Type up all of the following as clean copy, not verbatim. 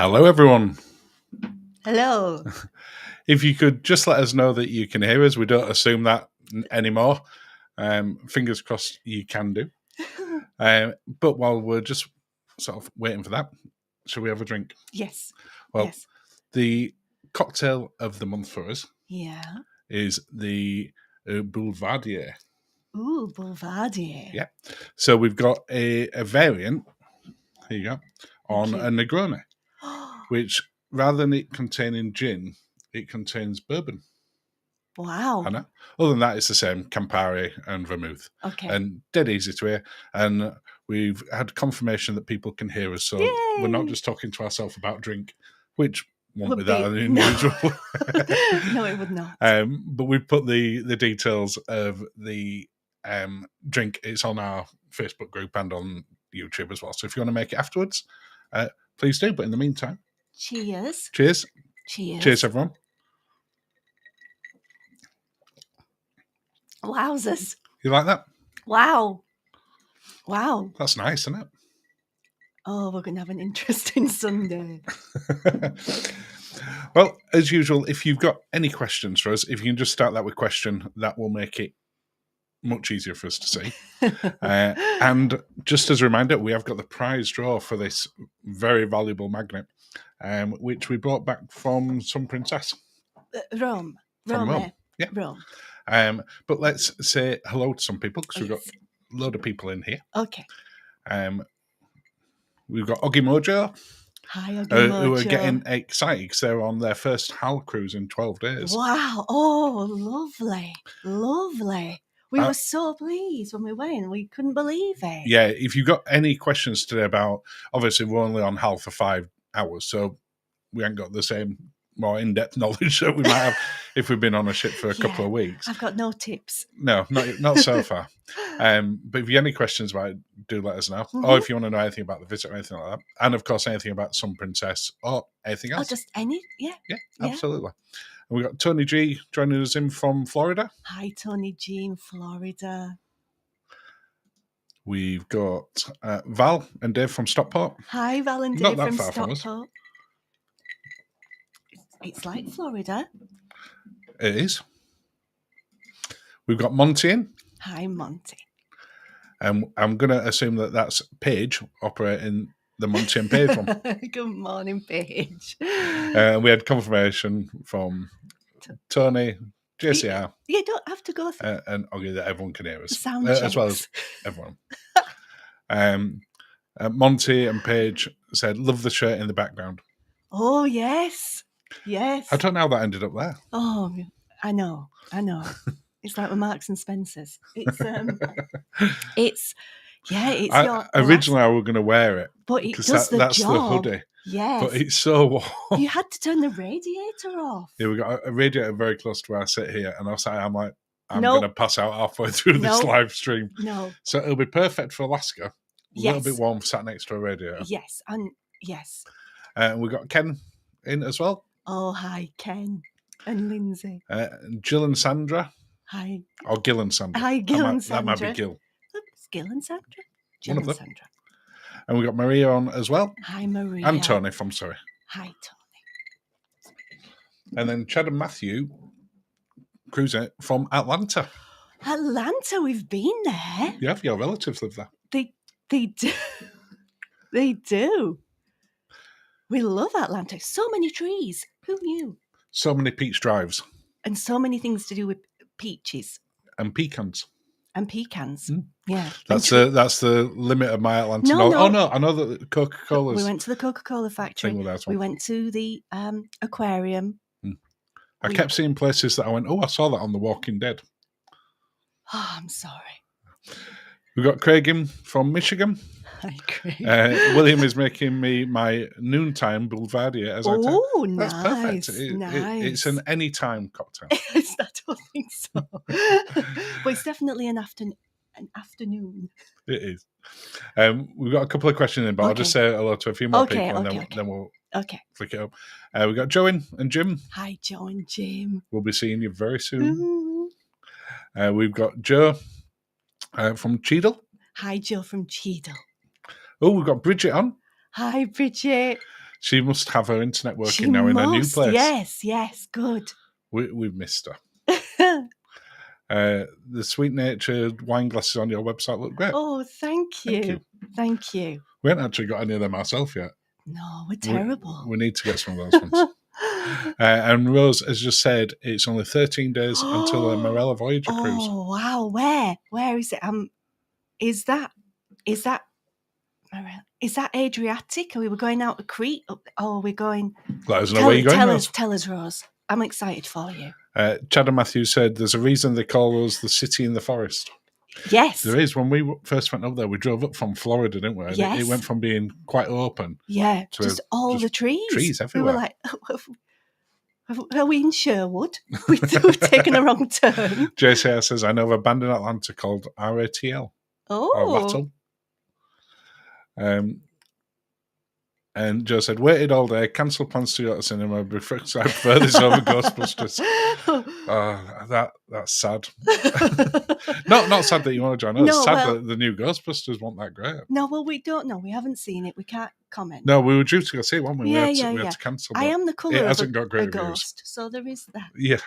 Hello, everyone. Hello. If you could just let us know that you can hear us, we don't assume that anymore. Fingers crossed you can do. But while we're just sort of waiting for that, shall we have a drink? Yes. Well, yes. The cocktail of the month for us is the Boulevardier. Ooh, Boulevardier. Yeah. So we've got a variant, here you go, on a negroni, which rather than it containing gin, it contains bourbon. Wow. I know. Other than that, it's the same Campari and vermouth. Okay. And dead easy to hear. And we've had confirmation that people can hear us. So we're not just talking to ourselves about drink, which won't be that unusual. No, it would not. But we've put the details of the drink. It's on our Facebook group and on YouTube as well. So if you want to make it afterwards, please do. But in the meantime, cheers. Cheers. Cheers. Cheers, everyone. Wowzers. You like that? Wow. That's nice, isn't it? Oh, we're going to have an interesting Sunday. Well, as usual, if you've got any questions for us, if you can just start that with a question, that will make it much easier for us to see. And just as a reminder, we have got the prize draw for this very valuable magnet, which we brought back from some princess. Rome. Yeah. Rome. But let's say hello to some people, because we've got a load of people in here. Okay. We've got Oggy Mojo. Hi, Oggy Mojo. Who are getting excited because they're on their first Hal cruise in 12 days. Wow. Oh, lovely. We were so pleased when we went. We couldn't believe it. Yeah, if you've got any questions today about, obviously we're only on Hal for 5 hours, so we haven't got the same more in-depth knowledge that we might have if we've been on a ship for a couple of weeks. I've got no tips. No, not so far. But if you have any questions about it, do let us know. Mm-hmm. Or if you want to know anything about the visit or anything like that. And of course, anything about Sun Princess or anything else. Or just any, Yeah, absolutely. And we've got Tony G joining us in from Florida. Hi, Tony G in Florida. We've got Val and Dave from Stockport. Hi, Val and Dave from Stockport. It's like Florida. It is. We've got Monty in. Hi, Monty. I'm going to assume that that's Paige operating the Monty and Paige one. Good morning, Paige. We had confirmation from Tony, JCR. You don't have to go through. And Oggy that everyone can hear us. Sound as well as everyone. Monty and Paige said, love the shirt in the background. Oh, yes. Yes. I don't know how that ended up there. Oh, I know. It's like with Marks and Spencer's. It's originally I was going to wear it, but it does that's job. The hoodie. Yes, but it's so warm. You had to turn the radiator off. Yeah, we got a radiator very close to where I sit here, and I'm like, I'm going to pass out halfway through this live stream. No, so it'll be perfect for Alaska. A little bit warm, sat next to a radiator. Yes, and yes. We got Ken in as well. Oh, hi, Ken and Linzi. Jill and Sandra. Hi. Or Gil and Sandra. Hi, Gil and Sandra. That might be Gil. It's Gil and Sandra. Jill One of and them. Sandra. And we got Maria on as well. Hi, Maria. And Tony from Surrey. Hi, Tony. And then Chad and Matthew cruising from Atlanta. Atlanta, we've been there. You have your relatives live there. They do. They do. We love Atlanta. So many trees. Who knew? So many peach drives. And so many things to do with peaches. And pecans. Yeah. That's the limit of my Atlanta. No. Oh, no. I know that Coca-Cola's... We went to the Coca-Cola factory. We went to the aquarium. I kept seeing places that I went, I saw that on The Walking Dead. Oh, I'm sorry. We've got Craig in from Michigan. Hi, Craig. William is making me my noontime Boulevardier as I take. Oh, nice. That's perfect. It's an anytime cocktail. I don't think so. But it's definitely an afternoon. It is. We've got a couple of questions in, but I'll just say hello to a few more people and then we'll flick it up. We've got Joe and Jim. Hi, Joe and Jim. We'll be seeing you very soon. We've got Joe from Cheadle. Hi, Joe from Cheadle. Oh, we've got Bridget on. Hi, Bridget. She must have her internet working now in her new place. Yes, good. We've missed her. The sweet-natured wine glasses on your website look great. Oh, thank you. Thank you. We haven't actually got any of them ourselves yet. No, we're terrible. We need to get some of those ones. And Rose has just said it's only 13 days until the Morella Voyager cruise. Oh, wow. Where is it? Is that Adriatic? Are we going out to Crete? Oh, are we going? Let us know where you're going, Rose. Tell us, Rose. I'm excited for you. Chad and Matthew said there's a reason they call us the city in the forest. Yes. There is. When we first went up there, we drove up from Florida, didn't we? And yes. It went from being quite open. Yeah, to just all the trees. Trees everywhere. We were like, are we in Sherwood? We've taken a wrong turn. JCR says, I know of a band in Atlanta called RATL. Oh. Rattle. And Joe said, waited all day, cancelled plans to go to cinema, before I prefer this over Ghostbusters. That's sad. not sad that you want to join us. No, sad that the new Ghostbusters weren't that great. No, well, we don't know. We haven't seen it. We can't comment. No, we were due to go see it, weren't we? Yeah, we had to cancel. I am the colour of hasn't got great a ghost, so there is that. Yeah.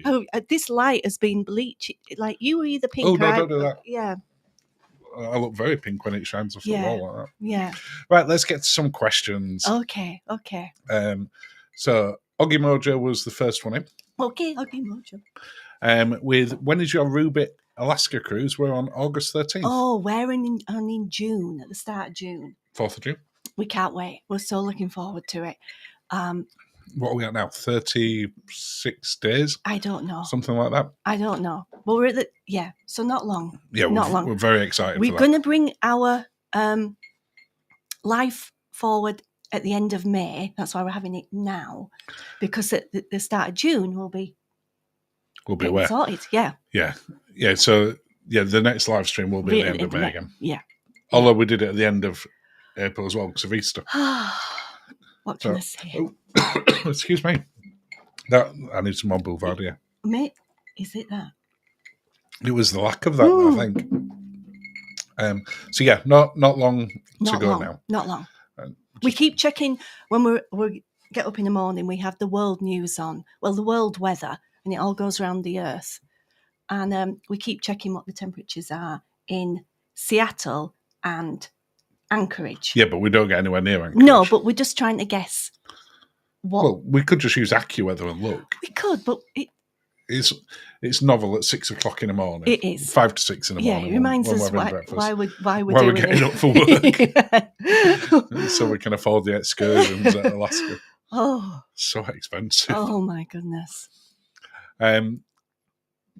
Oh, this light has been bleached. Like, you were either pink or... Oh, no, don't do that. Yeah. I look very pink when it shines off the wall like that. Yeah. Right, let's get to some questions. Okay. So, Oggy Mojo was the first one in. Okay, Oggy Mojo. With when is your Ruby Alaska cruise? We're on August 13th. Oh, we're in June, at the start of June. 4th of June. We can't wait. We're so looking forward to it. What are we at now? 36 days? I don't know. Something like that? I don't know. Well, we're at so not long. Yeah, not long. We're very excited We're going to bring our life forward at the end of May. That's why we're having it now. Because at the start of June, we'll be aware. Sorted. Yeah. Yeah. So, the next live stream will be at the end of May again. Yeah. Although we did it at the end of April as well because of Easter. What can I say? Excuse me. I need some more Boulevardier. Mate, is it that? It was the lack of that, I think. So not long to go now. Not long. We keep checking when we get up in the morning. We have the world news on. Well, the world weather, and it all goes around the earth. And we keep checking what the temperatures are in Seattle and Anchorage. Yeah, but we don't get anywhere near Anchorage. No, but we're just trying to guess what. Well, we could just use AccuWeather and look. We could, but it's novel at 6 o'clock in the morning. It is 5 to 6 in the morning. Yeah, it reminds us why we're getting up for work, so we can afford the excursions at Alaska. Oh, so expensive. Oh my goodness.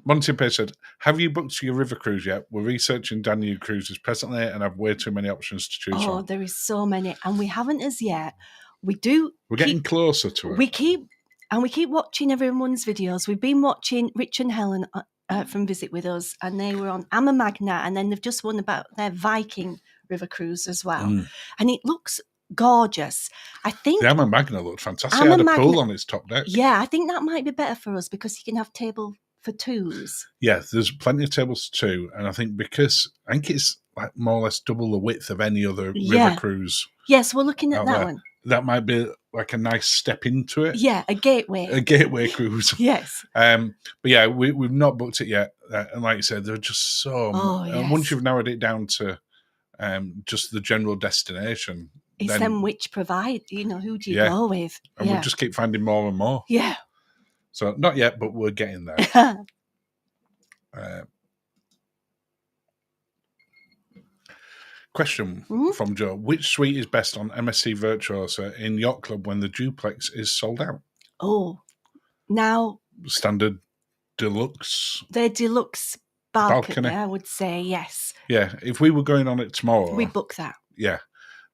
Monty Page said, have you booked your river cruise yet? We're researching Danube cruises presently and have way too many options to choose from. Oh, there is so many. And we haven't as yet. We're getting closer to it. We keep watching everyone's videos. We've been watching Rich and Helen from Visit With Us, and they were on Amma Magna, and then they've just won about their Viking river cruise as well. And it looks gorgeous. I think the Amma Magna looked fantastic. It had a pool on its top deck. Yeah, I think that might be better for us because you can have table for twos. Yeah, there's plenty of tables for two, and I think it's like more or less double the width of any other river cruise. Yes, we're looking at that one. That might be like a nice step into it. Yeah, a gateway. A gateway cruise. Yes. But yeah, we've not booked it yet. And like you said, there are just so many. And once you've narrowed it down to just the general destination. It's them which provide, who do you go with? And we'll just keep finding more and more. Yeah. So not yet, but we're getting there. Question from Joe. Which suite is best on MSC Virtuosa in Yacht Club when the duplex is sold out? Oh, now... Standard deluxe? The deluxe balcony, I would say, yes. Yeah, if we were going on it tomorrow... We'd book that. Yeah.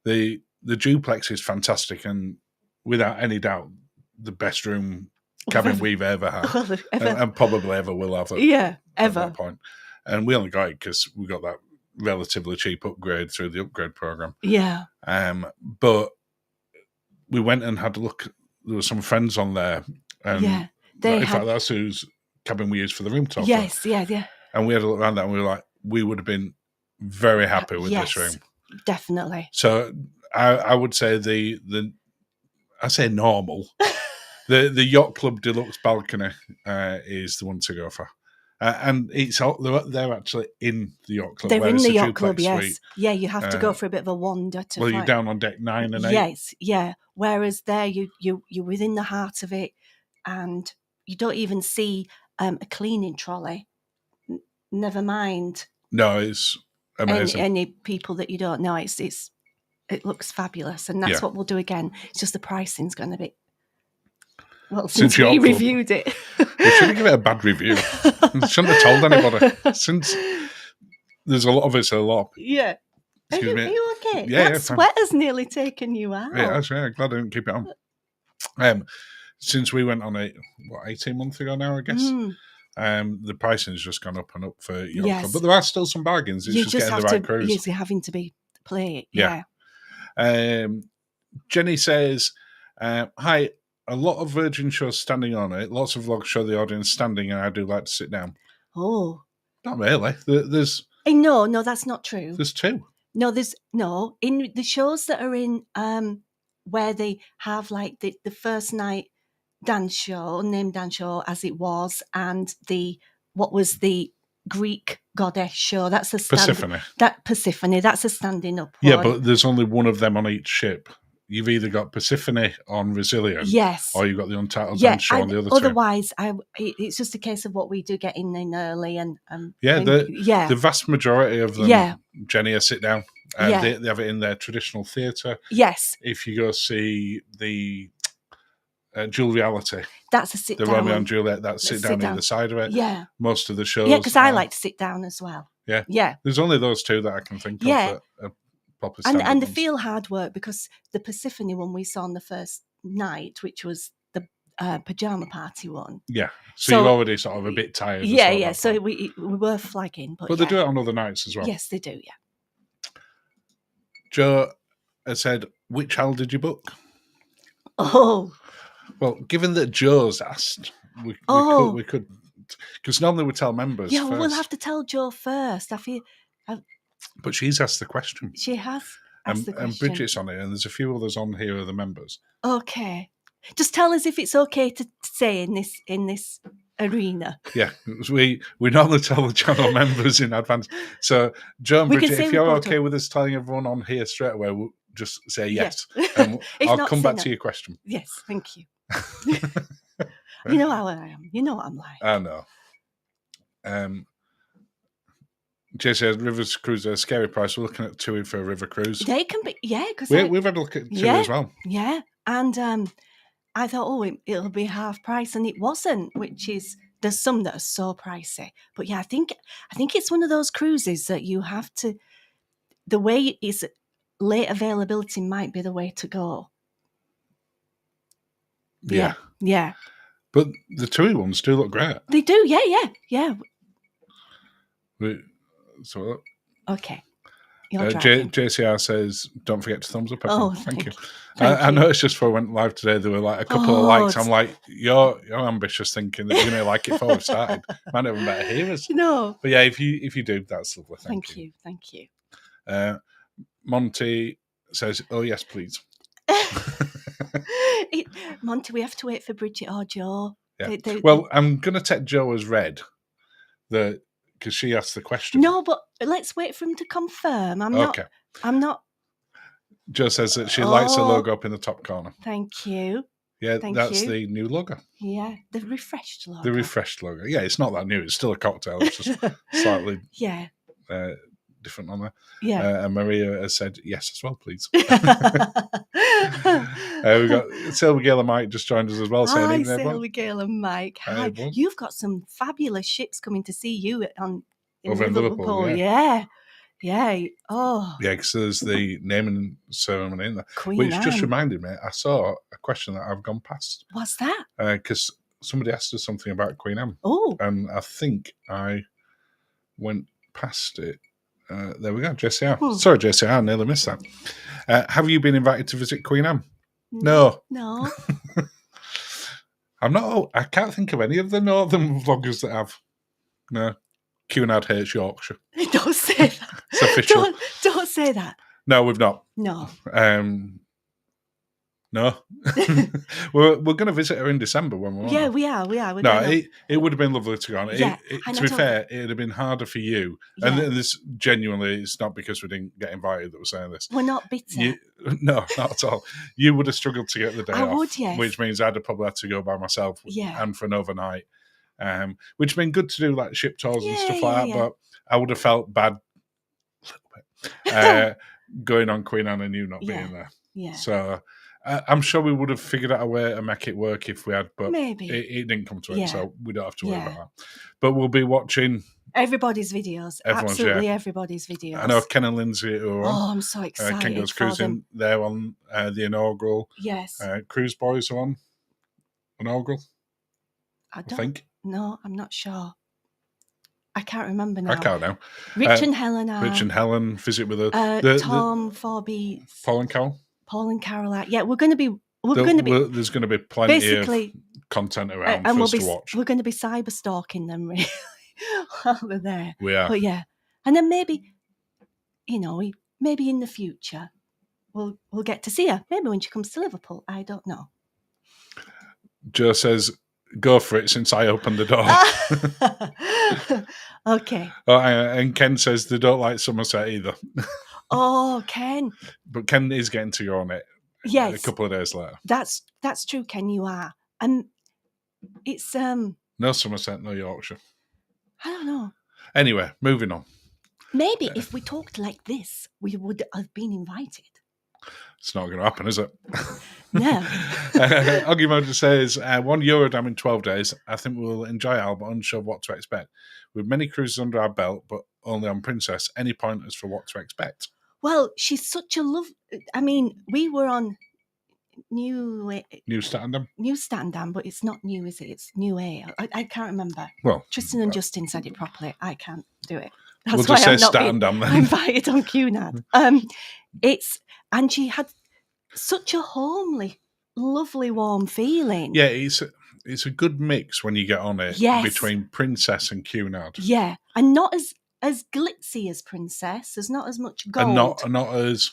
The duplex is fantastic and without any doubt the best room cabin we've ever had. And probably ever will have ever. At that point. And we only got it because we got that relatively cheap upgrade through the upgrade program. Yeah. But we went and had a look. There were some friends on there. And in fact, that's whose cabin we used for the room top. Yes, yeah. And we had a look around that and we were like, we would have been very happy with this room. Definitely. So I would say the I say normal. The Yacht Club Deluxe balcony is the one to go for. And they're actually in the Yacht Club. They're in the Yacht duplex Club, yes. suite. Yeah, you have to go for a bit of a wander to Well, find. you're down on deck 9 and 8. Yes, yeah. Whereas there, you're within the heart of it, and you don't even see a cleaning trolley. Never mind. No, it's amazing. Any people that you don't know, it looks fabulous, and that's what we'll do again. It's just the pricing's going to be. Well, since we reviewed it, we shouldn't give it a bad review. Shouldn't have told anybody. Since there's obviously a lot. Yeah. Are you okay? Yeah, that sweater's nearly taken you out. Yeah, actually, I'm glad I didn't keep it on. Since we went on 18 months ago now, I guess. The pricing has just gone up and up for Yacht Club, but there are still some bargains. It's just getting the right cruise. You're having to play it. Yeah. Jenny says, "Hi. A lot of Virgin shows standing on it. Lots of vlogs show the audience standing, and I do like to sit down." Oh, not really. There's no, that's not true. There's 2. No, there's no in the shows that are in where they have like the first night dance show, unnamed dance show as it was, and what was the Greek goddess show. That's a Persephone. Persephone. That's a standing up one. Yeah, but there's only one of them on each ship. You've either got Persephone on Resilient, yes, or you've got the Untitled Dance show on the other otherwise, it's just a case of what we do get in early and the vast majority of them, Jenny, are sit down. They have it in their traditional theatre. Yes. If you go see the Dual Reality, that's a sit down. The Romeo and Juliet, that's sit down either side of it. Yeah. Most of the shows. Yeah, because I like to sit down as well. Yeah. Yeah. There's only those 2 that I can think of. That are proper and they feel hard work, because the Persephone one we saw on the first night, which was the pajama party one. Yeah. So you're already sort of a bit tired. Yeah. So we were flagging. But they do it on other nights as well. Yes, they do, yeah. Joe has said, which hall did you book? Oh. Well, given that Joe's asked, we could, because normally we tell members. Yeah, first. We'll have to tell Joe first. But she's asked the question. She has asked the question. And Bridget's on it, and there's a few others on here of the members. Okay. Just tell us if it's okay to say in this arena. Yeah, we normally tell the channel members in advance. So, Joe and Bridget, if you're okay with us telling everyone on here straight away, we'll just say yes. And I'll come back to your question. Yes, thank you. You know how I am. You know what I'm like. I know. Jay says Rivers Cruise a scary price. We're looking at 2 for a river cruise. They can be, because we've had a look at 2 as well. Yeah, and I thought, it'll be half price, and it wasn't. There's some that are so pricey, but yeah, I think it's one of those cruises that you have to. The way it's late availability might be the way to go. Yeah. But the TUI ones do look great. They do, yeah. So okay. JCR says, don't forget to thumbs up. Thank you. I noticed just before I went live today, there were like a couple of likes. I'm like, you're ambitious thinking that you're going to like it before we've started. Might not even better hear us. No. But yeah, if you do, that's lovely. Thank you. Thank you. Monty says, oh, yes, please. Monty, we have to wait for Bridget or Joe. Yeah. Well, I'm going to take Joe as read because she asked the question. No, but let's wait for him to confirm. I'm not. Joe says that she lights the logo up in the top corner. Thank you. Yeah, that's the new logo. Yeah, the refreshed logo. The refreshed logo. Yeah, it's not that new. It's still a cocktail. It's just slightly different on there. Yeah. And Maria has said yes as well, please. We've got Sylvia Gale and Mike just joined us as well. Hi, Sylvia Gale and Mike. Hi. Hi. You've got some fabulous ships coming to see you in Liverpool. Yeah. Oh. Yeah, because there's the naming ceremony in there. Queen which Anne. Just reminded me, I saw a question that I've gone past. What's that? Because somebody asked us something about Queen Anne. Oh. And I think I went past it. There we go, JCR. Sorry, JCR, I nearly missed that. Have you been invited to visit Queen Anne? No. I can't think of any of the northern vloggers that have. No. Cunard hates Yorkshire. Don't say that. It's official. Don't say that. No, we've not. No. No. we're going to visit her in December when we're on. Yeah, we are. We're No, gonna... it would have been lovely to go on. Yeah, To be fair, it would have been harder for you. Yeah. And this genuinely, it's not because we didn't get invited that we're saying this. We're not bitter. No, not at all. You would have struggled to get the day off. I would, yes. Which means I'd have probably had to go by myself and for an overnight. Which has been good to do like ship tours and stuff like that. But I would have felt bad a little bit going on Queen Anne and you not being there. Yeah. So I'm sure we would have figured out a way to make it work if we had, but maybe it didn't come to it, so we don't have to worry about that. But we'll be watching everybody's videos. Absolutely everybody's videos. I know Ken and Linzi are on. Oh, I'm so excited. Ken goes cruising. They're on the inaugural. Yes. Cruise Boys are on inaugural. I think. No, I'm not sure. I can't remember now. I can't now. Rich and Helen are. Rich and Helen visit with her. Tom, Forby, Paul and Carol. Paul and Caroline. Yeah, we're going to be. There's going to be plenty of content around for us to watch. We're going to be cyber stalking them really while they're there. We are. But yeah, and then maybe, maybe in the future, we'll get to see her. Maybe when she comes to Liverpool. I don't know. Joe says, "Go for it," since I opened the door. Okay. Oh, and Ken says they don't like Somerset either. Oh, Ken. But Ken is getting to go on it. Yes. A couple of days later. That's true, Ken. You are, and it's no Somerset, no Yorkshire. I don't know. Anyway, moving on. Maybe if we talked like this, we would have been invited. It's not going to happen, is it? No. Ogimoja says, €1 in 12 days. I think we'll enjoy it, but unsure what to expect. With many cruises under our belt, but only on Princess, any pointers for what to expect? Well, she's such a love. I mean, we were on New Statendam. New Statendam, but it's not new, is it? It's New A. I can't remember. Well, Tristan and Justin said it properly. I can't do it. That's we'll just say Statendam then. Invited on QNAD. And she had such a homely, lovely, warm feeling. Yeah, it's a good mix when you get on it between Princess and QNAD. Yeah, and not as glitzy as Princess. There's not as much gold. And not as,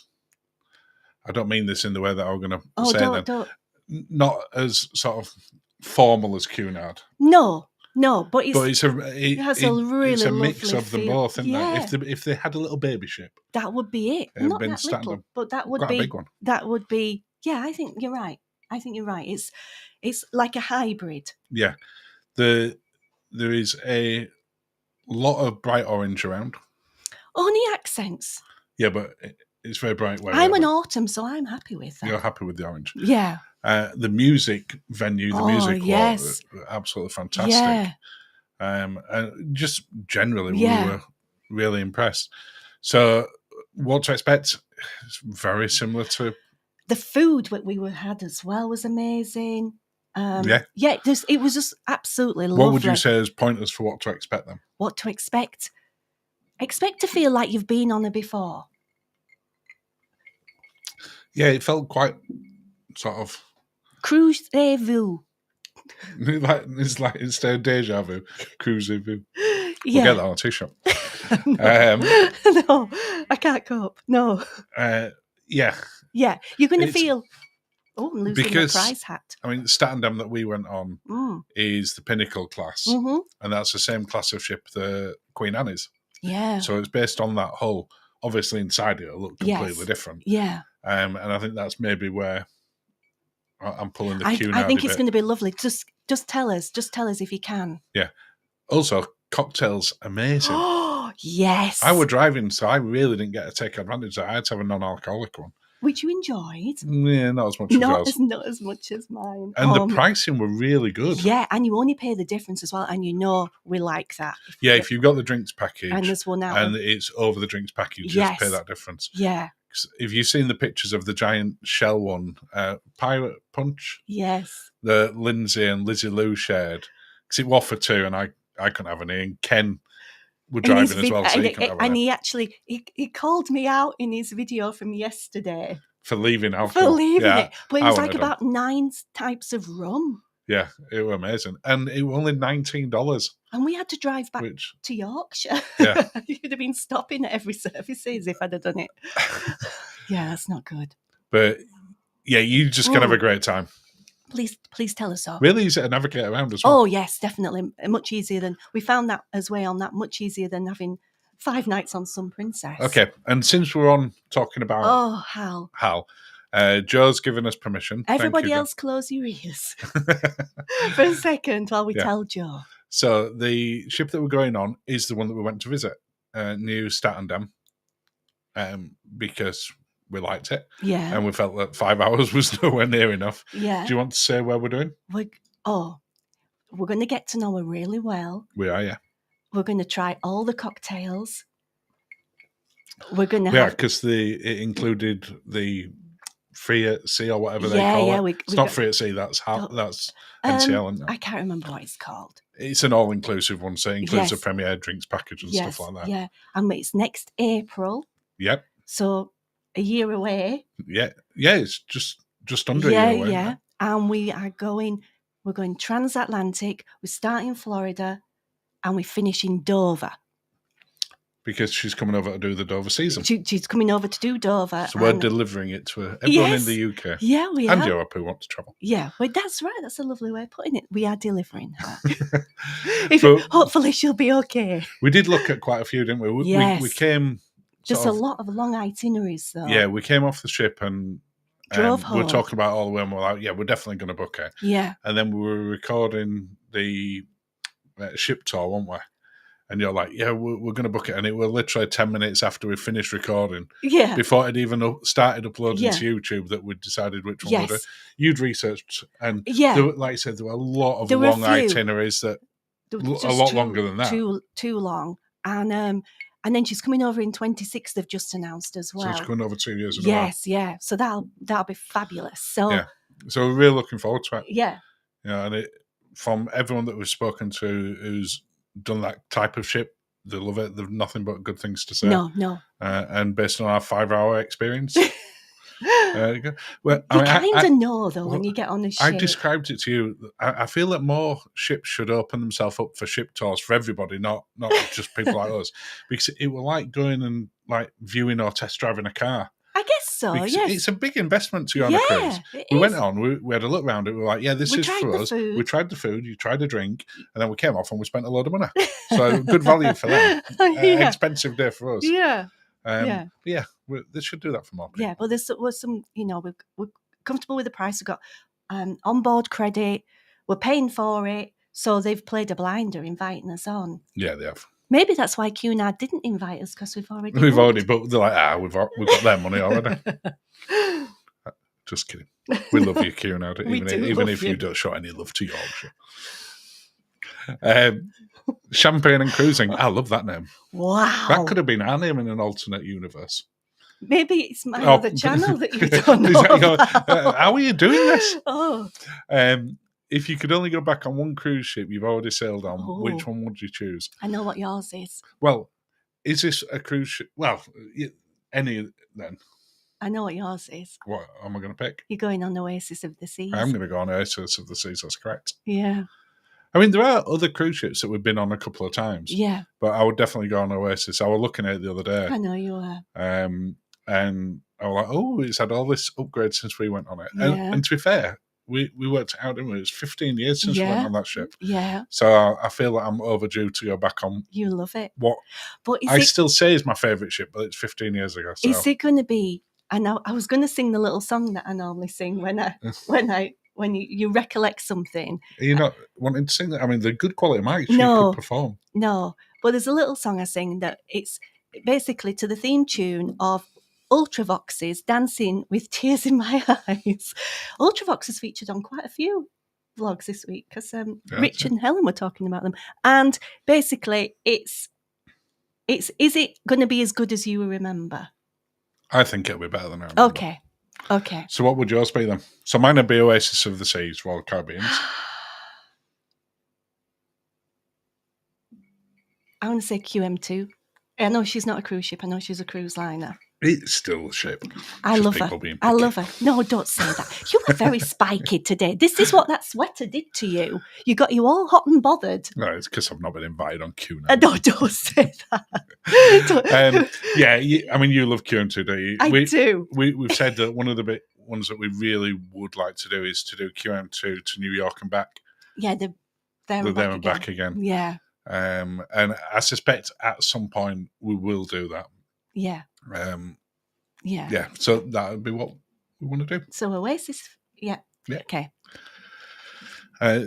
I don't mean this in the way that I'm going to say then. Not as sort of formal as QNAD. No, but it has a really it's a mix of them both, isn't it? If they had a little baby ship, that would be it. Not that little, but that would be a big one. That would be. Yeah, I think you're right. It's like a hybrid. Yeah, there is a lot of bright orange around. Only accents. Yeah, but it's very bright. I'm an autumn, so I'm happy with that. You're happy with the orange. Yeah. The music venue, the music yes. were absolutely fantastic. Yeah. And just generally, we were really impressed. So, what to expect? It's very similar to the food that we had as well was amazing. It was just absolutely lovely. What would you say as pointers for what to expect then? What to expect? Expect to feel like you've been on it before. Yeah, it felt quite sort of cruise vu. It's like instead of deja vu, cruise vu. Yeah. We'll get that on a t-shirt. No, I can't cope. No. Yeah. Yeah, you're going to feel. Oh, I'm losing my prize hat. I mean, the Statendam that we went on is the Pinnacle class, and that's the same class of ship the Queen Anne is. Yeah. So it's based on that hull. Obviously, inside it'll look completely different. Yeah. And I think that's maybe where I'm pulling the cue now. I think it's going to be lovely. Just tell us. Just tell us if you can. Yeah. Also, cocktails, amazing. Oh, yes. I was driving, so I really didn't get to take advantage of that. I had to have a non-alcoholic one. Which you enjoyed. Yeah, not as much as yours. Not as much as mine. And the pricing were really good. Yeah, and you only pay the difference as well, and we like that. If you've got the drinks package, and there's one out, and it's over the drinks package, you just pay that difference. Yeah. If you've seen the pictures of the giant shell one, Pirate Punch, yes, the Linzi and Lizzie Lou shared, because it was for two, and I couldn't have any, and Ken were driving as well, so he couldn't have any. And he actually he called me out in his video from yesterday for leaving alcohol. For leaving it, but it was like about 9 types of rum. Yeah, it was amazing, and it was only $19. And we had to drive back to Yorkshire. Yeah, you'd have been stopping at every services if I'd have done it. Yeah, that's not good. But Yeah, you just can have a great time. Please tell us so. Really easy to navigate around as well. Oh, yes, definitely. Much easier than... We found that as way on that, much easier than having 5 nights on Sun Princess. Okay, and since we're on talking about... Oh, Hal. Joe's given us permission. Everybody else close your ears for a second while we tell Joe. So the ship that we're going on is the one that we went to visit, Nieuw Statendam, because we liked it. Yeah. And we felt that 5 hours was nowhere near enough. Yeah. Do you want to say where we're doing? We're going to get to know her really well. We are, yeah. We're going to try all the cocktails. We're going to because it included the free at sea or whatever they call it. It's not free at sea, that's NCL. I can't remember what it's called. It's an all-inclusive one, so it includes a premier drinks package and stuff like that. Yeah, and it's next April. Yep. So a year away. Yeah, it's just under a year away. Yeah, and we're going transatlantic. We start in Florida and we finish in Dover. Because she's coming over to do the Dover season. She's coming over to do Dover. So we're delivering it to everyone in the UK. Yeah, we are. And Europe who want to travel. Yeah, well, that's right. That's a lovely way of putting it. We are delivering her. Hopefully she'll be okay. We did look at quite a few, didn't we? Yes. We came... Just a lot of long itineraries, though. Yeah, we came off the ship and drove home. We were talking about all the way and we're like, yeah, we're definitely going to book it. Yeah. And then we were recording the ship tour, weren't we? And you're like, yeah, we're going to book it. And it was literally 10 minutes after we finished recording. Yeah. Before it even started uploading to YouTube that we decided which one we'd do. You'd researched. And like I said, there were a lot of long itineraries that a lot longer than that. Too long. And then she's coming over in 26, they've just announced as well. So she's coming over 2 years in a row. Yes, yeah. So that'll be fabulous. So we're really looking forward to it. Yeah. Yeah, and from everyone that we've spoken to who's done that type of ship, they love it. They've nothing but good things to say. No. And based on our 5-hour experience. Well, you kind of know, though, when you get on a ship. I described it to you. I feel that more ships should open themselves up for ship tours for everybody, not just people like us. Because it was like going and like viewing or test driving a car. I guess so, yes. It's a big investment to go on a cruise. We went on, we had a look around it, we were like, yeah, this is for us. Food. We tried the food, you tried the drink, and then we came off and we spent a load of money. So good value for them. Expensive day for us. Yeah. They should do that for more people. Yeah, but there was some, we're comfortable with the price. We've got onboard credit. We're paying for it. So they've played a blinder inviting us on. Yeah, they have. Maybe that's why Cunard didn't invite us, because we've already but they're like, we've got their money already. Just kidding. We love you, Cunard, even if you don't show any love to Yorkshire. Champagne and Cruising. I love that name. Wow. That could have been our name in an alternate universe. Maybe it's my other channel that you don't know how are you doing this? Oh. If you could only go back on one cruise ship you've already sailed on, which one would you choose? I know what yours is. Well, is this a cruise ship? Well, any then. I know what yours is. What am I going to pick? You're going on Oasis of the Seas. I'm going to go on Oasis of the Seas, that's correct. Yeah. I mean, there are other cruise ships that we've been on a couple of times. Yeah. But I would definitely go on Oasis. I was looking at it the other day. I know you are. And I was like, it's had all this upgrade since we went on it. Yeah. And to be fair, we worked it out, didn't we? It was 15 years since we went on that ship. Yeah. So I feel like I'm overdue to go back on. You love it. What I still say is my favourite ship, but it's 15 years ago. So. Is it going to be... I know I was going to sing the little song that I normally sing when you recollect something. Are you not wanting to sing that? I mean, the good quality mics you could perform. No, but there's a little song I sing that it's basically to the theme tune of Ultravox's Dancing with Tears in My Eyes. Ultravox is featured on quite a few vlogs this week because Rich and Helen were talking about them. And basically, is it going to be as good as you remember? I think it'll be better than I remember. Okay. So what would yours be then? So mine would be Oasis of the Seas, Royal Caribbeans. I want to say QM2. I know she's not a cruise ship. I know she's a cruise liner. It's still a ship. I love her. I love her. No, don't say that. You were very spiky today. This is what that sweater did to you. You got you all hot and bothered. No, it's because I've not been invited on Q now. No, don't say that. I mean, you love QM2, don't you? I do. We've said that one of the ones that we really would like to do is to do QM2 to New York and back. Yeah, they're there and back again. Yeah. And I suspect at some point we will do that. Yeah. Yeah. So that would be what we want to do. So Oasis. Yeah. Okay.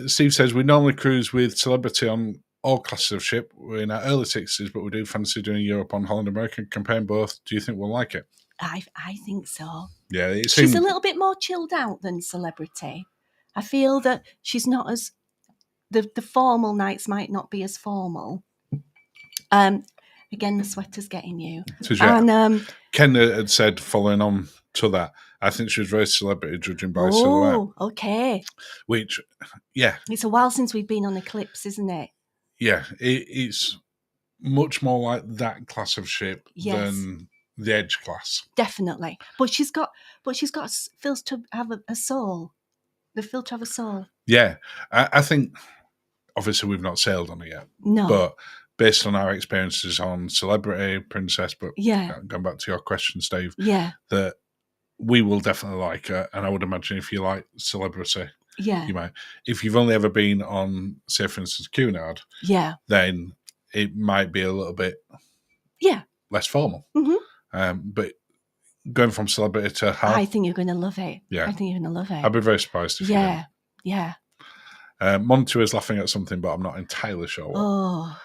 Steve says we normally cruise with Celebrity on all classes of ship. We're in our early 60s, but we do fancy doing Europe on Holland America. Comparing both, do you think we'll like it? I think so. Yeah, she's a little bit more chilled out than Celebrity. I feel that she's not as the formal nights might not be as formal. Again, the sweater's getting you. So, and Ken had said, following on to that, I think she was very Celebrity judging by silhouette. Oh, okay. Which, yeah. It's a while since we've been on Eclipse, isn't it? Yeah, it's much more like that class of ship than the Edge class. Definitely. But she's got feels to have a soul. The feel to have a soul. Yeah. I think, obviously, we've not sailed on it yet. No. But based on our experiences on Celebrity, Princess, but going back to your question, Steve, that we will definitely like her. And I would imagine if you like Celebrity, you might. If you've only ever been on, say, for instance, Cunard, then it might be a little bit less formal. Mm-hmm. But going from Celebrity to her, I think you're going to love it. Yeah. I think you're going to love it. I'd be very surprised if you didn't. Yeah. Monty was laughing at something, but I'm not entirely sure what.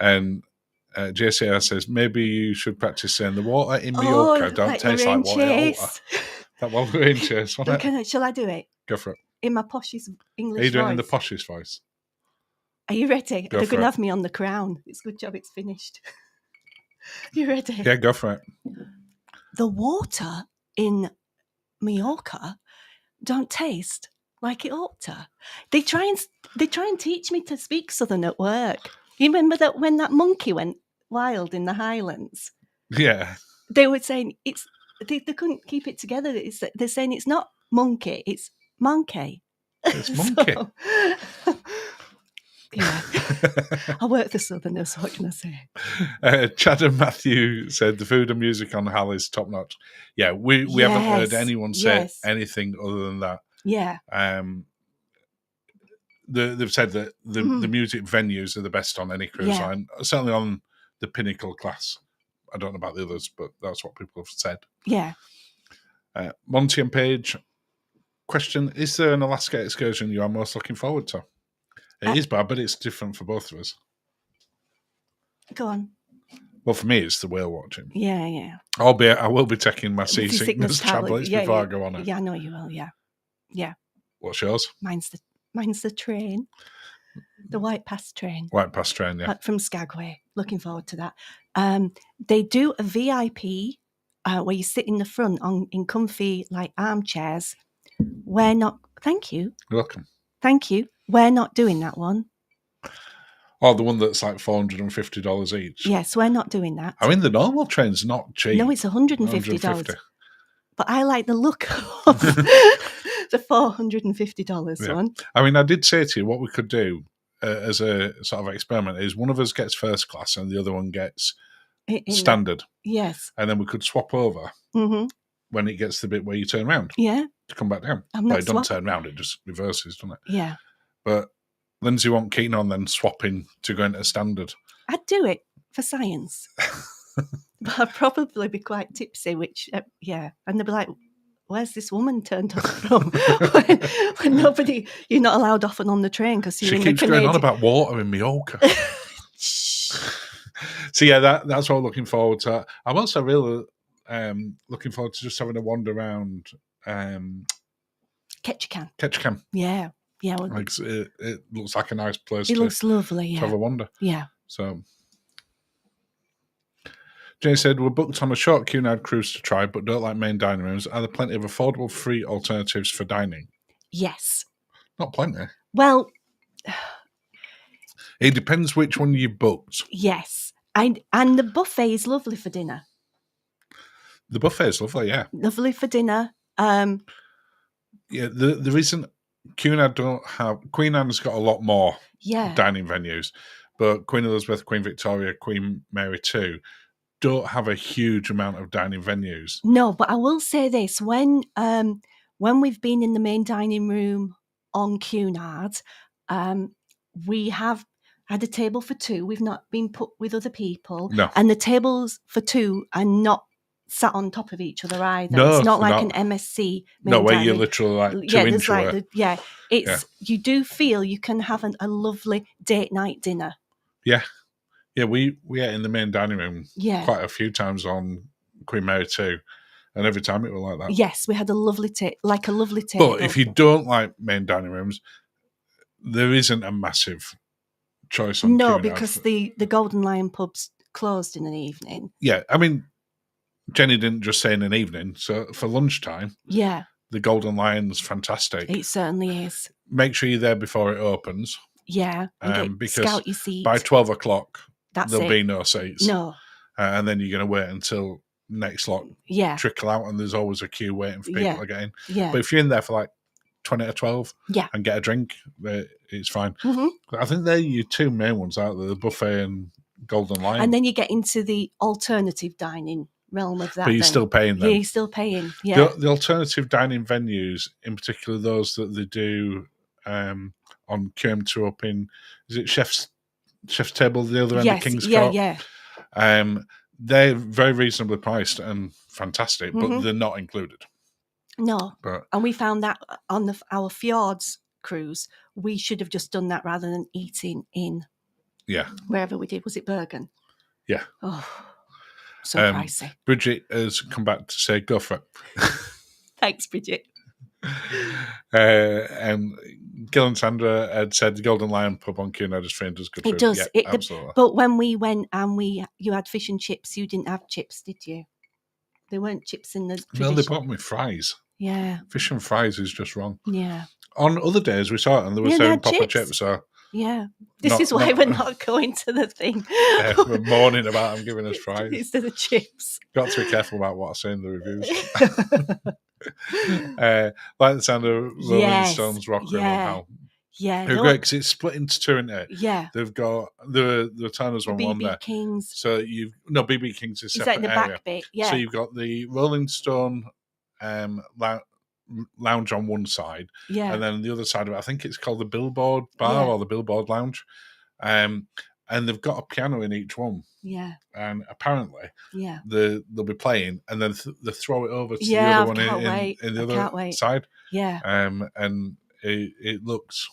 And JCR says, maybe you should practice saying the water in Mallorca don't taste like water. That Wolverine chase. Shall I do it? Go for it. In my poshest English voice. Are you doing it in the poshest voice? Are you ready? They're going to have me on the crown. It's a good job it's finished. You ready? Yeah, go for it. The water in Mallorca don't taste like it ought to. They try and teach me to speak Southern at work. You remember that when that monkey went wild in the Highlands? Yeah. They were saying they couldn't keep it together. They're saying it's not monkey, it's monkey. It's monkey. Yeah. I work for Southerners, what can I say? Chad and Matthew said the food and music on Hal is top notch. Yeah, we haven't heard anyone say anything other than that. Yeah. They've said that the music venues are the best on any cruise line, certainly on the Pinnacle class. I don't know about the others, but that's what people have said. Yeah. Monty and Paige, question, is there an Alaska excursion you are most looking forward to? It is bad, but it's different for both of us. Go on. Well, for me, it's the whale watching. Yeah. I will be taking my seasickness tablets before I go on it. Yeah, I know you will, yeah. What's yours? Mine's the train. The White Pass train. White Pass train, yeah. From Skagway. Looking forward to that. They do a VIP where you sit in the front in comfy like armchairs. We're not. Thank you. You're welcome. Thank you. We're not doing that one. Oh, the one that's like $450 each. Yes, we're not doing that. I mean, the normal train's not cheap. No, it's $150. But I like the look of the $450 one. I mean, I did say to you what we could do as a sort of experiment is one of us gets first class and the other one gets standard. Yes. And then we could swap over when it gets to the bit where you turn around. Yeah. To come back down. It doesn't turn around, it just reverses, doesn't it? Yeah. But Linzi wasn't keen on then swapping to go into standard. I'd do it for science. But I'd probably be quite tipsy, which, and they'd be like, where's this woman turned up from? when nobody, you're not allowed off and on the train because you're in the Canadian. She keeps going on about water in Mallorca. So yeah, that's what I'm looking forward to. I'm also really looking forward to just having a wander around Ketchikan. Yeah. Well, it looks like a nice place. It looks lovely, to have a wander. Yeah. So Jay said, we're booked on a short Cunard cruise to try, but don't like main dining rooms. Are there plenty of affordable free alternatives for dining? Yes. Not plenty. Well, it depends which one you booked. Yes. And the buffet is lovely for dinner. The buffet is lovely, yeah. Lovely for dinner. Yeah, the reason Cunard don't have... Queen Anne's got a lot more dining venues, but Queen Elizabeth, Queen Victoria, Queen Mary too, don't have a huge amount of dining venues. No, but I will say this: when we've been in the main dining room on Cunard, we have had a table for two. We've not been put with other people, No. and the tables for two are not sat on top of each other either. No, it's not like not. an MSC. No, where dining. you're literally like 2 inch away. You do feel you can have a lovely date night dinner. Yeah. Yeah, we ate in the main dining room quite a few times on Queen Mary 2, and every time it was like that. Yes, we had a lovely table. But if you don't like main dining rooms, there isn't a massive choice on No, Cunard. because the Golden Lion pub's closed in an evening. Yeah, I mean, Jenny didn't just say in an evening, so for lunchtime, the Golden Lion's fantastic. It certainly is. Make sure you're there before it opens. Yeah, because scout your seat. By 12 o'clock, there'll it. be no seats. No. And then you're going to wait until next lot trickle out, and there's always a queue waiting for people to get in. Yeah. But if you're in there for like 20 to 12 and get a drink, it's fine. Mm-hmm. I think they're your two main ones out there, the buffet and Golden Lion. And then you get into the alternative dining realm of that. But you're still paying them. Yeah, you're still paying, yeah. The alternative dining venues, in particular those that they do on QM2 up in, is it Chef's Table, the other end of King's Court? Yeah. They're very reasonably priced and fantastic, but they're not included. No, and we found that on our Fjords cruise, we should have just done that rather than eating in wherever we did. Was it Bergen? Yeah. Oh, so pricey. Bridget has come back to say, go for it. Thanks, Bridget. And Gil and Sandra had said the Golden Lion pub on Cunard is free and does good food. It does. Yeah, absolutely. But when we went and you had fish and chips, you didn't have chips, did you? There weren't chips in the tradition. No, they brought me fries. Yeah. Fish and fries is just wrong. Yeah. On other days we saw it and there was serving proper chips. So yeah. This is why we're not going to the thing. We're moaning about them giving us fries. Instead of chips. Got to be careful about what I say in the reviews. Like the sound of Rolling Stones Rock Room and how. Yeah. They're great because it's split into two, isn't it? Yeah. They've got the Turners one there. BB Kings. So BB Kings is separate in the area. back bit? Yeah. So you've got the Rolling Stone lounge on one side, and then the other side of it, I think it's called the Billboard Bar or the Billboard Lounge, and they've got a piano in each one. Yeah, and apparently, they'll be playing, and then they throw it over to the other one in the other side. Yeah, and it looks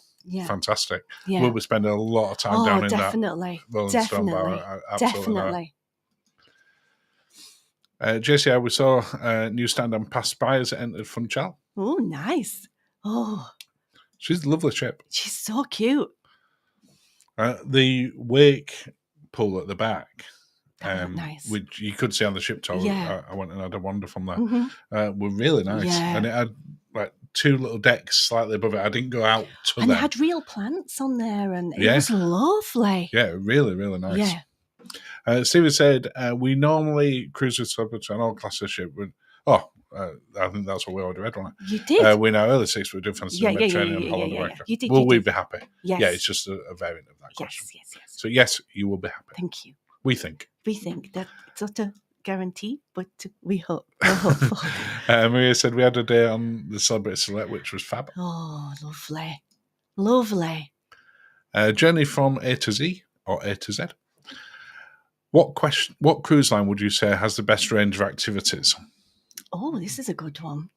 fantastic. Yeah. We'll be spending a lot of time down in definitely. that Rolling Stone Bar. Absolutely. JCI, we saw New Statendam pass by as it entered Funchal. Oh, nice. Oh. She's a lovely ship. She's so cute. The wake pool at the back, nice. which you could see on the ship tour. Yeah. I went and had a wander from there. Were really nice. Yeah. And it had like two little decks slightly above it. I didn't go out to and them. it had real plants on there, and it was lovely. Yeah, really, really nice. Yeah. Stephen said, we normally cruise with celebrity on all classes ship. I think that's what we already read, wasn't it? You did. We're now early six, we do fancy Mediterranean and Holland America. You did. Will we be happy? Yes. Yeah, it's just a variant of that question. Yes. So yes, you will be happy. Thank you. We think. That's not a guarantee, but we hope. We're hopeful. Maria said we had a day on the Celebrity Select, which was fab. Oh, lovely. Lovely. Journey from A to Z or A to Z. What cruise line would you say has the best range of activities? Oh, this is a good one.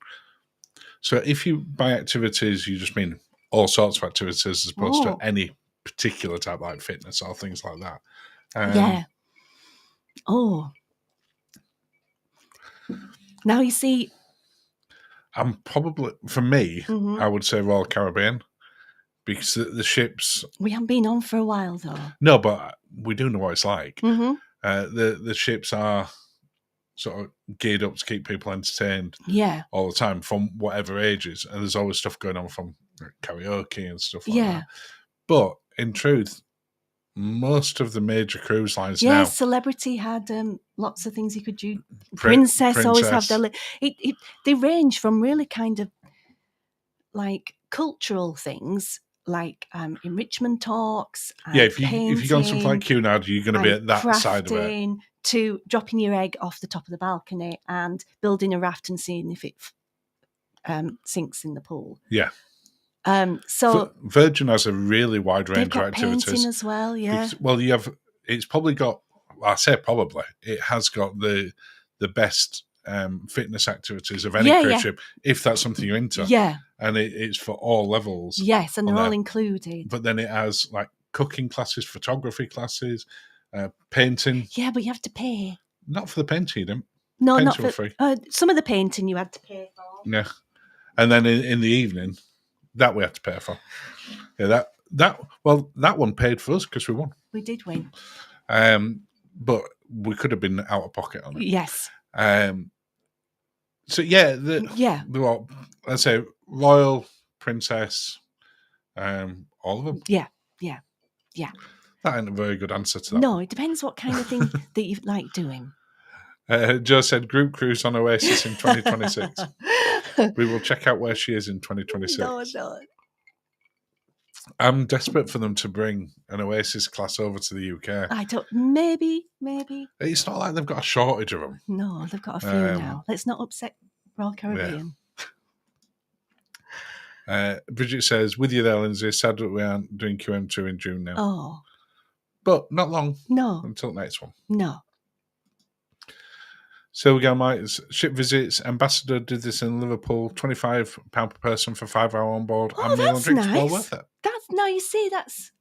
So if you by activities, you just mean all sorts of activities as opposed to any particular type like fitness or things like that. Yeah. Oh. Now you see. I'm probably, for me, I would say Royal Caribbean because the ships. We haven't been on for a while though. No, but we do know what it's like. Mm-hmm. The ships are sort of geared up to keep people entertained all the time from whatever ages. And there's always stuff going on from karaoke and stuff like that. But in truth, most of the major cruise lines now... Celebrity had lots of things you could do. Princess always have their... They range from really kind of like cultural things like enrichment talks and if you go on something like Cunard, you're going to be at that side of it. to dropping your egg off the top of the balcony and building a raft and seeing if it sinks in the pool. Yeah. So Virgin has a really wide range they've of got activities. painting as well, yeah. Because, it's probably got, I say probably, it has got the best fitness activities of any cruise ship, if that's something you're into. Yeah. And it's for all levels. Yes, and they're all included. But then it has like cooking classes, photography classes, painting. Yeah, but you have to pay. Not for the painting, you didn't. No, painting not for free. Some of the painting you had to pay for. Yeah. And then in the evening, that we have to pay for. Yeah, that one paid for us because we won. We did win. But we could have been out of pocket on it. Yes. So well, let's say Royal, Princess, all of them. Yeah. That ain't a very good answer to that. No, it depends what kind of thing that you like doing. Joe said group cruise on Oasis in 2026. We will check out where she is in 2026. No. I'm desperate for them to bring an Oasis class over to the UK. I don't. Maybe. It's not like they've got a shortage of them. No, they've got a few now. Let's not upset Royal Caribbean. Yeah. Bridget says, with you there, Lindsay. Sad that we aren't doing QM2 in June now. Oh. But not long. No. Until next one. No. So we go, Mike. Ship visits. Ambassador did this in Liverpool. £25 per person for 5 hour on board. Oh, and meal that's and drinks. nice. Well worth it. You see, that's...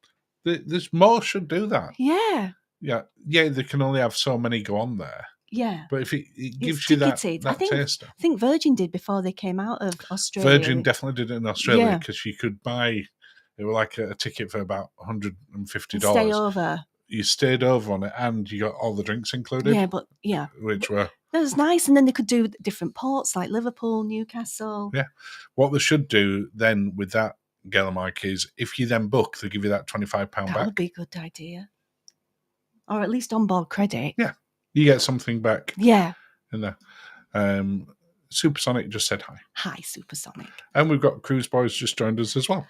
There's more should do that. Yeah. Yeah, they can only have so many go on there. Yeah. But if it gives you that taster. I think Virgin did before they came out of Australia. Virgin definitely did it in Australia because you could buy, it was like a ticket for about $150. Stay over. You stayed over on it and you got all the drinks included. Yeah. Which were... That was nice. And then they could do different ports like Liverpool, Newcastle. Yeah. What they should do then with that, Gail and Mike, is if you then book, they'll give you that £25 back. That would be a good idea. Or at least on-board credit. Yeah. You get something back. Yeah. In there. Supersonic just said hi. Hi, Supersonic. And we've got Cruise Boys just joined us as well.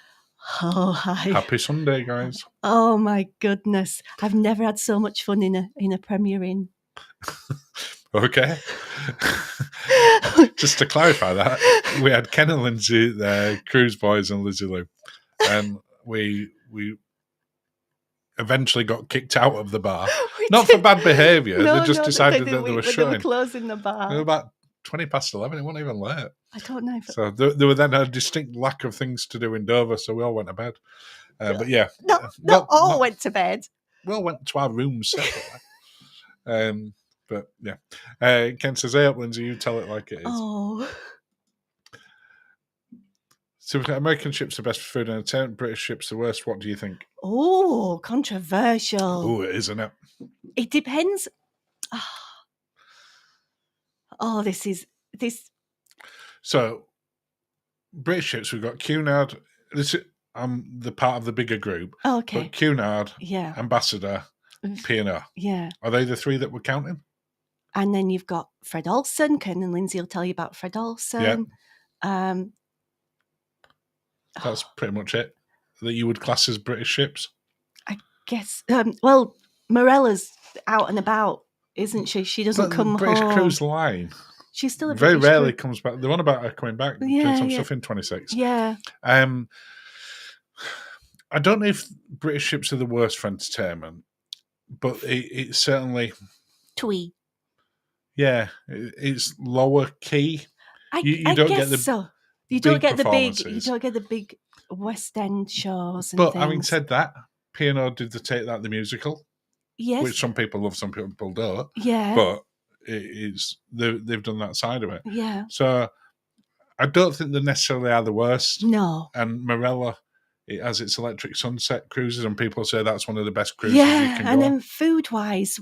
Oh, hi. Happy Sunday, guys. Oh, my goodness. I've never had so much fun in a Premier Inn. Okay. Just to clarify that, we had Ken and Lindsay there, Cruise Boys and Lizzie Lou. And we eventually got kicked out of the bar. Not for bad behaviour. They just decided that they were showing. They were closing the bar. They were about 20 past 11. It wasn't even late. I don't know. So there were then a distinct lack of things to do in Dover, so we all went to bed. But yeah. Not all went to bed. We all went to our rooms separately. But yeah. Ken says, hey up, Lindsay, you tell it like it is. Oh. So American ships are best for food and entertainment, British ships the worst. What do you think? Oh, controversial. Oh, it is, isn't it? It depends. Oh, this. So, British ships, we've got Cunard. I'm the part of the bigger group. Oh, okay. But Cunard, yeah. Ambassador, P&O. Yeah. Are they the three that we're counting? And then you've got Fred Olsen. Ken and Lindsay will tell you about Fred Olsen. Yeah. That's pretty much it. That you would class as British ships? I guess. Well, Morella's out and about, isn't she? She doesn't come British home. Cruise Line. She's still a very British rarely comes back. The one about her coming back, doing some stuff in 26. Yeah. I don't know if British ships are the worst for entertainment, but it's certainly twee. Yeah, it's lower key. You don't get the so. You don't get the big. You don't get the big West End shows. And but things. Having said that, P&O did Take That the musical. Yes, which some people love, some people don't. Yeah, but they've done that side of it. Yeah. So I don't think they necessarily are the worst. No. And Morella, it has its electric sunset cruises, and people say that's one of the best cruises. Yeah, and then food wise,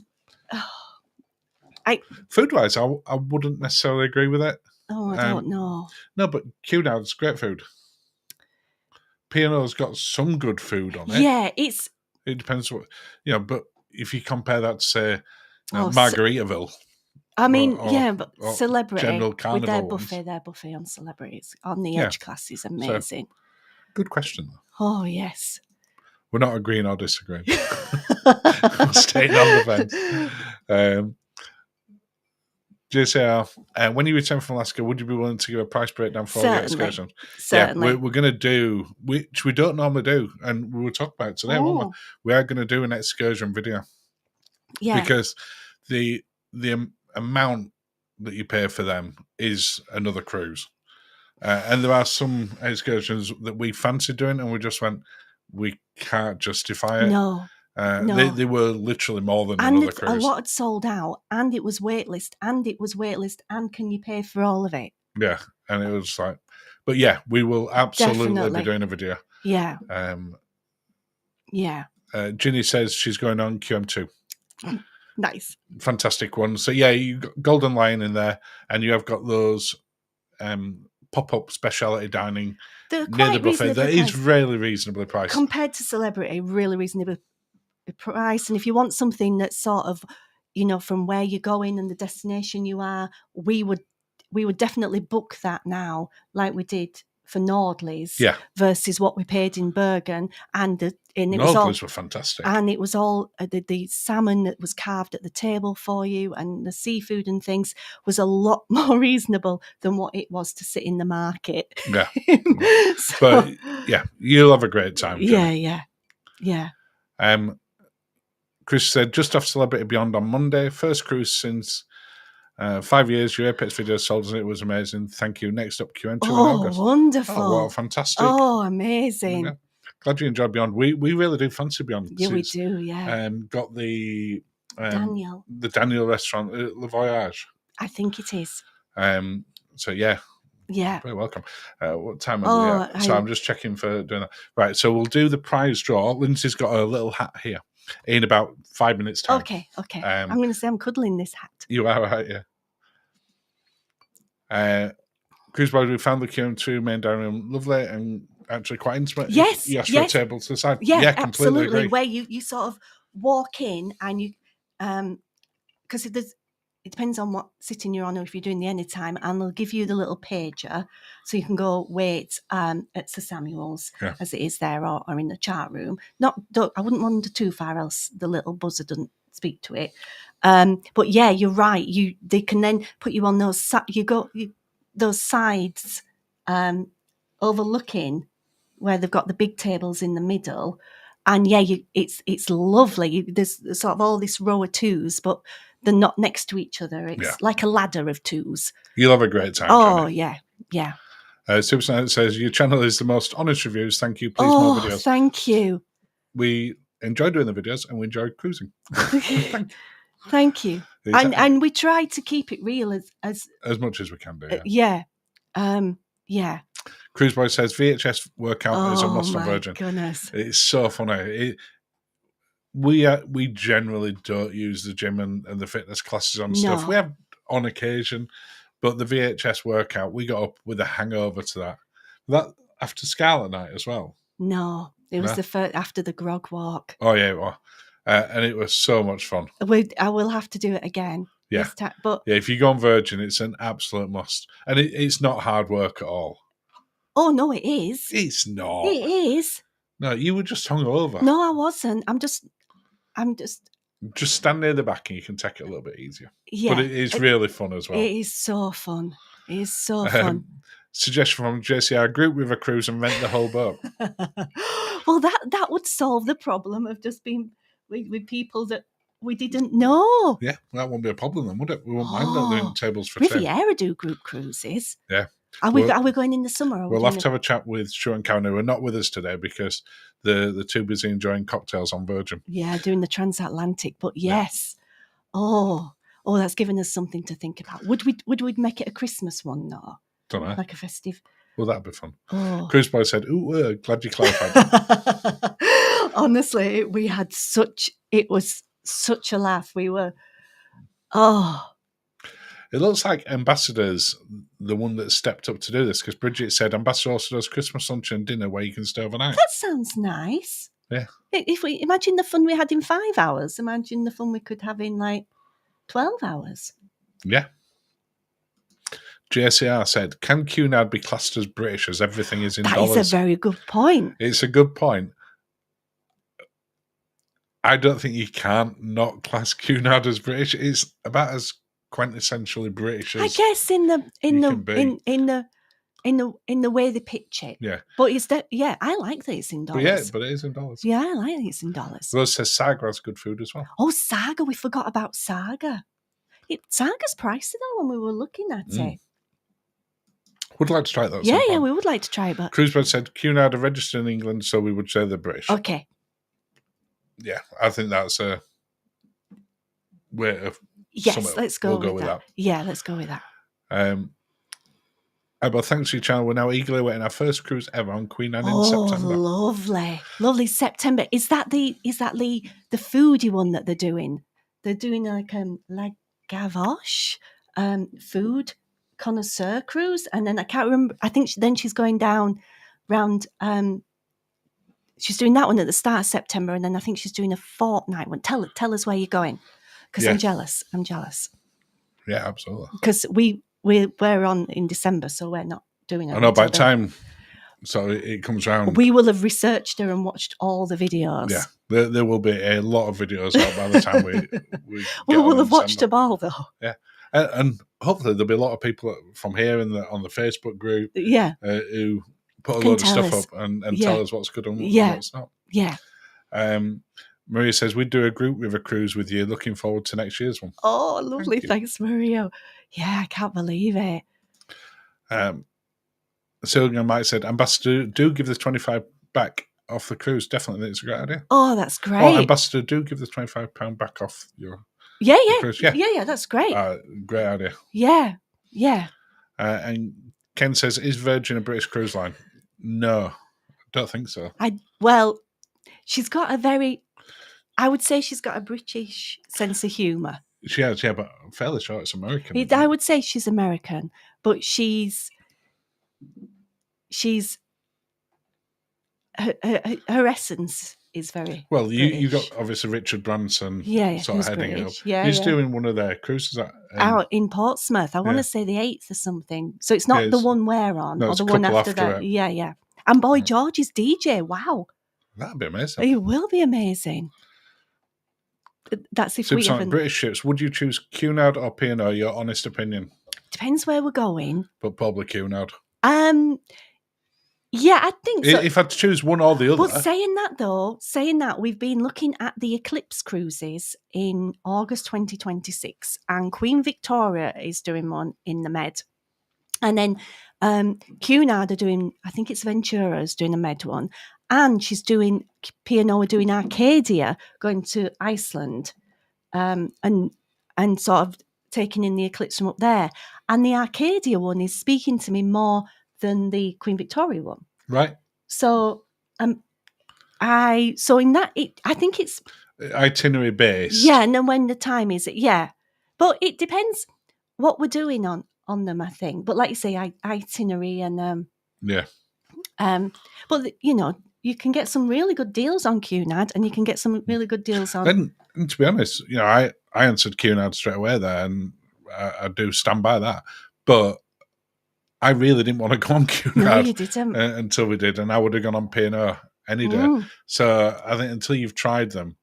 food wise, I wouldn't necessarily agree with it. Oh, I don't know. No, but Cunard's great food. P&O's got some good food on it. Yeah, it depends what but if you compare that to say Margaritaville. I mean, but or Celebrity General with Carnival their buffet on Celebrities on the Edge class is amazing. So, good question. Oh yes. We're not agreeing or disagreeing. We're staying on the fence. JCR, when you return from Alaska, would you be willing to give a price breakdown for all your excursions? Certainly. Yeah, we're going to do, which we don't normally do, and we will talk about it today. We are going to do an excursion video. Yeah. Because the amount that you pay for them is another cruise. And there are some excursions that we fancy doing, and we just went, we can't justify it. No. They were literally more than another cruise. A lot had sold out, and it was waitlist, and can you pay for all of it? Yeah, and it was like, but yeah, we will absolutely be doing a video. Yeah. Ginny says she's going on QM2. Nice. Fantastic one. So yeah, you got Golden Lion in there, and you have got those pop-up speciality dining near the buffet that is really reasonably priced. Compared to Celebrity, really reasonable price. And if you want something that's sort of, from where you're going and the destination you are, we would definitely book that now, like we did for Nordley's, versus what we paid in Bergen. Nordley's were fantastic. And it was all the salmon that was carved at the table for you, and the seafood and things was a lot more reasonable than what it was to sit in the market. Yeah. But yeah, you'll have a great time. Yeah. Chris said, just off Celebrity Beyond on Monday, first cruise since 5 years. Your Apex video sold us. It was amazing. Thank you. Next up, QN2 in August. Wonderful. Oh, wow, fantastic. Oh, amazing. Yeah. Glad you enjoyed Beyond. We really do fancy Beyond. Yeah, we do, yeah. Got the Daniel restaurant, Le Voyage. I think it is. So, yeah. Yeah. Very welcome. What time are we at? So I'm just checking for doing that. Right, so we'll do the prize draw. Lindsay's got a little hat here in about 5 minutes' time. Okay. I'm going to say I'm cuddling this hat. You are, right, yeah. Cruise Boys, we found the QM2 main dining room lovely and actually quite intimate. Yes. You asked for a table to the side. Yeah, completely agree. Where you sort of walk in and you, because it depends on what sitting you're on or if you're doing the anytime, and they'll give you the little pager so you can go wait at Sir Samuel's as it is there, or in the chart room. I wouldn't wander too far, else the little buzzer doesn't speak to it. But yeah, you're right. They can then put you on those those sides overlooking where they've got the big tables in the middle. And yeah, it's lovely. There's sort of all this row of twos, but they're not next to each other. It's like a ladder of twos. You'll have a great time. Oh, Jenny. Yeah. Super Science says, your channel is the most honest reviews. Thank you. Please more videos. Thank you. We enjoy doing the videos and we enjoy cruising. Thank you. And we try to keep it real as much as we can do. Yeah. Yeah. Cruise Boy says VHS workout is a must on Virgin. Goodness. It's so funny. We generally don't use the gym and the fitness classes on stuff. We have on occasion, but the VHS workout, we got up with a hangover to that. That after Scarlet Night as well. No, it was the first after the grog walk. Oh yeah, it was. And it was so much fun. I will have to do it again. Yeah, but if you go on Virgin, it's an absolute must, and it's not hard work at all. Oh no, it is. It's not. It is. No, you were just hungover. No, I wasn't. I'm just. Just stand near the back, and you can take it a little bit easier. Yeah, but it is really fun as well. It is so fun. It is so fun. Suggestion from JCR: group with a cruise and rent the whole boat. Well, that would solve the problem of just being with people that we didn't know. Yeah, that wouldn't be a problem then, would it? We wouldn't mind not doing tables for Riviera do group cruises. Yeah. Are we going in the summer? We'll have to have a chat with Stu and Karen, who are not with us today because they're too busy enjoying cocktails on Virgin. Yeah, doing the transatlantic. But yes. Yeah. Oh, that's given us something to think about. Would we make it a Christmas one though? Don't know. Like a festive. Well, that'd be fun. Oh. Cruise Boy said, "Ooh, glad you clarified." Honestly, it was such a laugh. We were, It looks like Ambassador's the one that stepped up to do this, because Bridget said Ambassador also does Christmas lunch and dinner where you can stay overnight. That sounds nice. Yeah. If we imagine the fun we had in 5 hours, imagine the fun we could have in like 12 hours. Yeah. JCR said, can Cunard be classed as British as everything is in dollars? That is a very good point. It's a good point. I don't think you can't not class Cunard as British. It's about as quintessentially British I as guess in the way they pitch it. Yeah. But it's I like that it's in dollars. But it is in dollars. Yeah, I like that it's in dollars. Well, it says Saga has good food as well. Oh, Saga. We forgot about Saga. Saga's pricey though when we were looking at it. Would like to try that. Yeah, we would like to try it. But Cruisebird said Cunard are registered in England, so we would say they're British. Okay. Yeah, I think that's a way of. Yes, let's go. We'll go with that. Yeah, let's go with that. Well, thanks for your channel. We're now eagerly awaiting our first cruise ever on Queen Anne in September. Oh, lovely September. Is that the foodie one that they're doing? They're doing like La Gavroche food connoisseur cruise, and then I can't remember. I think then she's going down round. She's doing that one at the start of September, and then I think she's doing a fortnight one. Tell us where you're going, because I'm jealous. Yeah, absolutely. Because we're on in December, so we're not doing it. I know by the time it comes around, we will have researched her and watched all the videos. Yeah, there will be a lot of videos out by the time we will have watched them all though. Yeah, and hopefully there'll be a lot of people from here on the Facebook group. Yeah, who put a lot of stuff up and tell us what's good and what's not. Yeah. Maria says we'd do a group river cruise with you. Looking forward to next year's one. Oh, lovely! Thanks, Maria. Yeah, I can't believe it. Sylvia and Mike said, Ambassador, do give the 25 back off the cruise. Definitely, it's a great idea. Oh, that's great. Oh, Ambassador, do give the £25 back off your cruise. Yeah, that's great. Great idea. Yeah. And Ken says, is Virgin a British cruise line? No, I don't think so. She's got I would say she's got a British sense of humour. She has, but I'm fairly sure it's American. I would say she's American, but she's her essence is very well. You British. got obviously Richard Branson, sort of heading British. it up. He's doing one of their cruises out in Portsmouth. I want to say the 8th or something. So it's not the one we're on, or the one after that. Yeah. And Boy George is DJ. Wow, that'd be amazing. It will be amazing. That's if we haven't. British ships. Would you choose Cunard or P&O? Your honest opinion. Depends where we're going. But probably Cunard. Yeah, I think so. If I had to choose one or the other. But saying that, we've been looking at the Eclipse cruises in August 2026, and Queen Victoria is doing one in the Med. And then Cunard are doing, I think it's Ventura's doing a Med one. And she's doing, P&O are doing Arcadia, going to Iceland, and sort of taking in the Eclipse from up there. And the Arcadia one is speaking to me more than the Queen Victoria one. Right. So, in that, I think it's itinerary based. Yeah, and then when the time is, but it depends what we're doing on them, I think. But like you say, itinerary and but you can get some really good deals on Cunard, and you can get some really good deals on. And to be honest, I answered Cunard straight away there, and I do stand by that. But I really didn't want to go on Cunard. No, you didn't. Until we did, and I would have gone on P&O any day. So I think until you've tried them,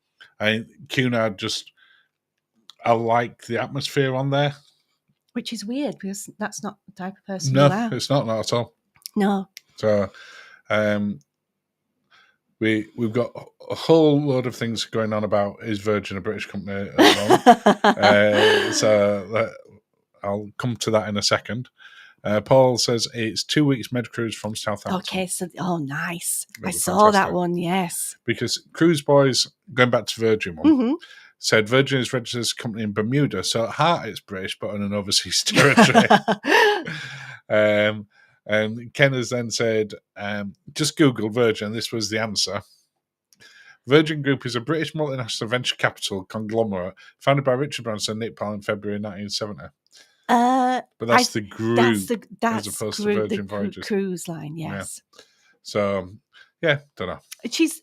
Cunard I like the atmosphere on there. Which is weird, because that's not the type of person you are. No, it's not at all. No. So we've got a whole load of things going on about is Virgin a British company at the moment. So I'll come to that in a second. Paul says it's 2 weeks med cruise from Southampton. Okay, so nice. I saw that one, yes. Because Cruise Boys, going back to Virgin one, said Virgin is registered as a company in Bermuda, so at heart it's British, but on an overseas territory. And Ken has then said, just Google Virgin. This was the answer. Virgin Group is a British multinational venture capital conglomerate founded by Richard Branson and Nick Powell in February 1970. But that's the group, as opposed to Virgin Voyages. Cruise line, yes. Yeah. So, don't know. She's,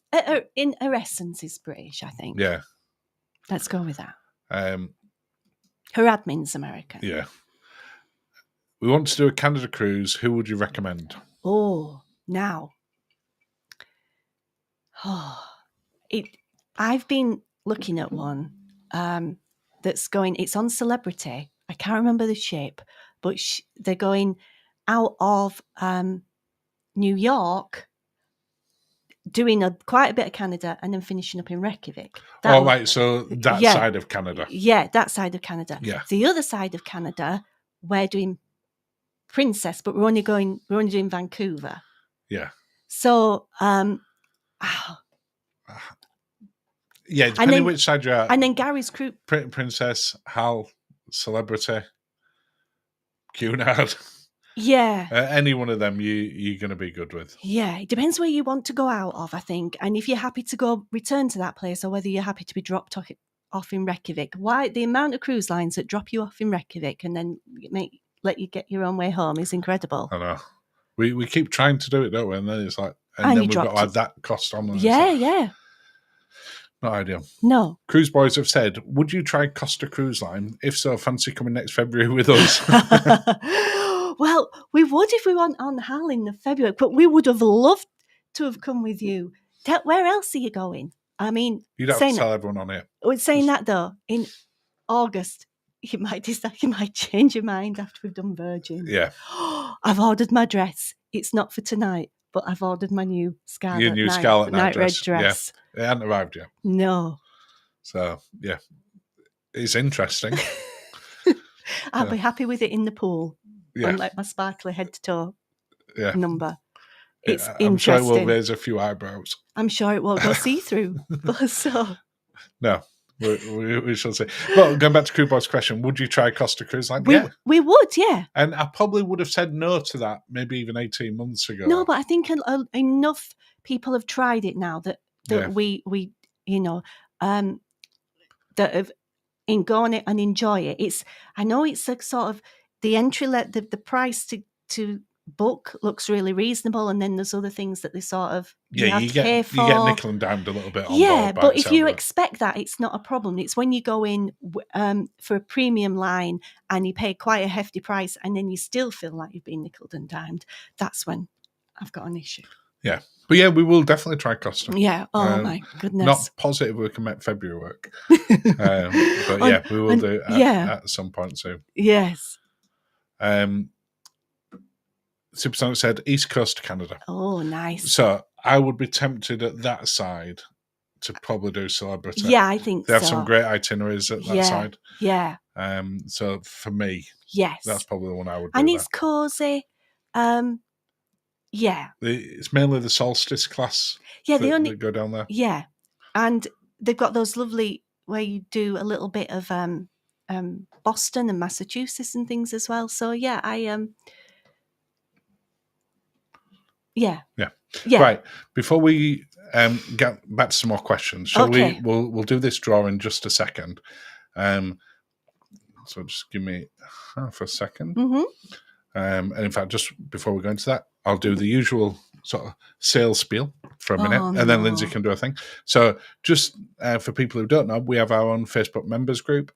in her essence, is British, I think. Yeah. Let's go with that. Her admin's American. Yeah. We want to do a Canada cruise. Who would you recommend? Now. I've been looking at one that's going, it's on Celebrity, I can't remember the ship, but they're going out of New York, doing quite a bit of Canada, and then finishing up in Reykjavik. Right, so that side of Canada. Yeah, that side of Canada. Yeah. The other side of Canada, we're doing Princess, but we're only doing Vancouver. Yeah. So, yeah, depending which side you're at. And then Gary's crew. Princess, Hal, Celebrity, Cunard. Yeah. Any one of them you're going to be good with. Yeah, it depends where you want to go out of, I think. And if you're happy to return to that place, or whether you're happy to be dropped off in Reykjavik. The amount of cruise lines that drop you off in Reykjavik and then let you get your own way home is incredible. I know. We keep trying to do it, don't we? And then it's like, and then we've got to add that cost on. Yeah. Not ideal. No. Cruise Boys have said, would you try Costa Cruise Line? If so, fancy coming next February with us? Well, we would if we went on Hal in February, but we would have loved to have come with you. Where else are you going? I mean, you'd have to tell everyone on here. Saying that though, in August, you might change your mind after we've done Virgin. Yeah. I've ordered my dress. It's not for tonight, but I've ordered my new Scarlet Night Red dress. Yeah. It hasn't arrived yet. No. So, yeah. It's interesting. I'll be happy with it in the pool. Yeah. Unlike my sparkly head to toe number. It's I'm interesting. sure it will raise a few eyebrows. I'm sure it won't go see-through. No, we shall see. Well, going back to Crew Boy's question, would you try Costa Cruise Line? We would, yeah. And I probably would have said no to that maybe even 18 months ago. No, but I think enough people have tried it now that we that have gone it and enjoy it. I know it's a sort of the entry the price to book looks really reasonable, and then there's other things that they sort of you get nickel and dimed a little bit on board. But if you expect that, it's not a problem. It's when you go in for a premium line and you pay quite a hefty price, and then you still feel like you've been nickel and dimed. That's when I've got an issue. Yeah. But yeah, we will definitely try Costa. Yeah. Oh my goodness. Not positive we can make February work. But yeah, we will do at some point soon. Yes. Supersonic said East Coast Canada. Oh, nice. So I would be tempted at that side to probably do Celebrity. Yeah, I think they have some great itineraries at that side. Yeah. So for me, yes, that's probably the one I would do. And it's cozy. Yeah. It's mainly the Solstice class. Yeah, that go down there. Yeah, and they've got those lovely where you do a little bit of Boston and Massachusetts and things as well. So yeah, Yeah. Right. Before we get back to some more questions, shall we? We'll do this draw in just a second. So just give me half a second. Mm-hmm. And in fact, just before we go into that, I'll do the usual sort of sales spiel for a minute, and then Lindsay can do a thing. So just for people who don't know, we have our own Facebook members group,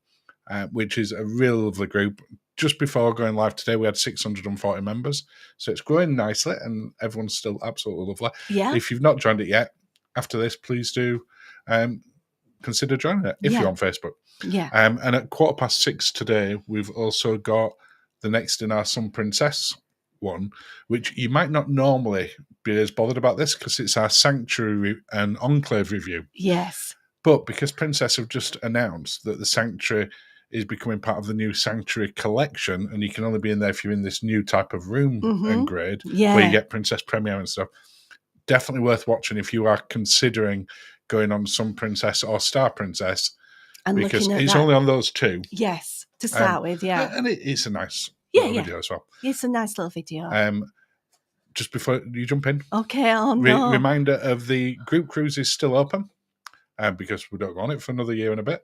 which is a real lovely group. Just before going live today, we had 640 members. So it's growing nicely, and everyone's still absolutely lovely. Yeah. If you've not joined it yet, after this, please do consider joining it if you're on Facebook. Yeah. And at 6:15 today, we've also got the Next in Our Sun Princess one, which you might not normally be as bothered about this because it's our Sanctuary and Enclave review. Yes. But because Princess have just announced that the Sanctuary is becoming part of the new Sanctuary collection, and you can only be in there if you're in this new type of room and grade where you get Princess Premier and stuff. Definitely worth watching if you are considering going on Sun Princess or Star Princess, and because it's only on those two. Yes, to start with, and it's a nice video as well. It's a nice little video. Just before you jump in, reminder of the group cruise is still open. Because we don't go on it for another year and a bit.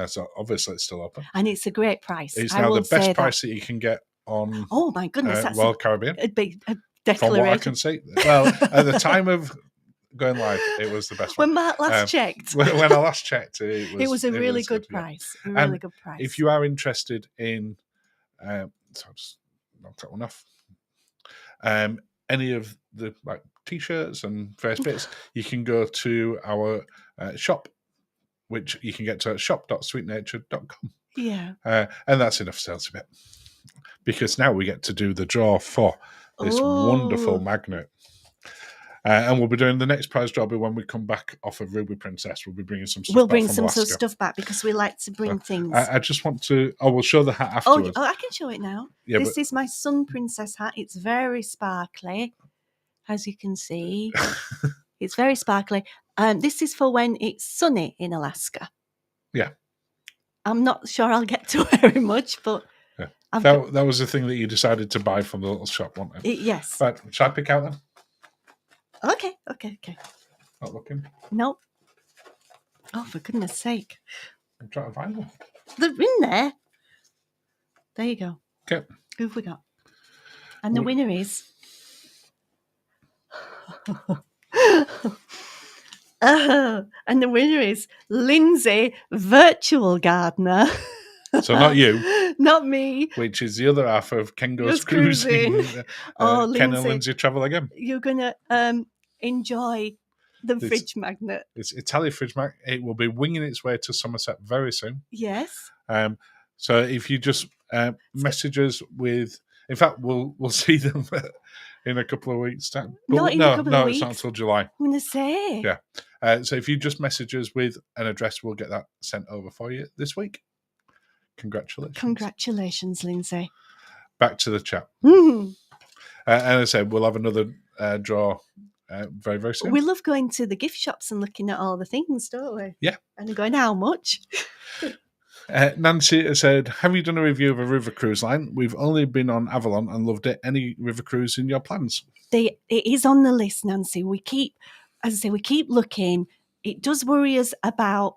So obviously it's still open. And it's a great price. It's now the best price that you can get on my goodness, that's Royal Caribbean. A big declaration. From what I can see. Well, at the time of going live, it was the best one. When Matt last checked. When I last checked, it was a really good price. A really good price. If you are interested in, so I'll just knock that one off. Any of the T-shirts and various bits, you can go to our shop, which you can get to at shop.sweetnature.com. Yeah. And that's enough sales a bit. Because now we get to do the draw for this wonderful magnet. And we'll be doing the next prize draw when we come back off of Ruby Princess. We'll be bringing some stuff We'll back bring from some Alaska. stuff back because we like to bring things. I just want to... Oh, we'll show the hat afterwards. Oh, I can show it now. Yeah, this is my Sun Princess hat. It's very sparkly, as you can see. It's very sparkly. This is for when it's sunny in Alaska. Yeah. I'm not sure I'll get to wear it much, but... Yeah. That was the thing that you decided to buy from the little shop, wasn't it? Yes. Right, shall I pick out then? Okay. Not looking. Nope. Oh, for goodness sake. I'm trying to find them. They're in there. There you go. Okay. Who have we got? And the winner is... and the winner is Linzi, virtual gardener. So not you. Not me. Which is the other half of Ken Goes Just cruising. Ken and Linzi travel again. You're going to enjoy the fridge magnet. It's Italian fridge magnet. It will be winging its way to Somerset very soon. Yes. So if you just message us with... In fact, we'll see them in a couple of weeks' time. No, it's not until July. I'm going to say. Yeah. So if you just message us with an address, we'll get that sent over for you this week. Congratulations. Congratulations, Linzi. Back to the chat. Mm. And as I said, we'll have another draw very, very soon. We love going to the gift shops and looking at all the things, don't we? Yeah. And going, how much? Nancy said, have you done a review of a river cruise line? We've only been on Avalon and loved it. Any river cruise in your plans? It is on the list, Nancy. We keep looking. It does worry us about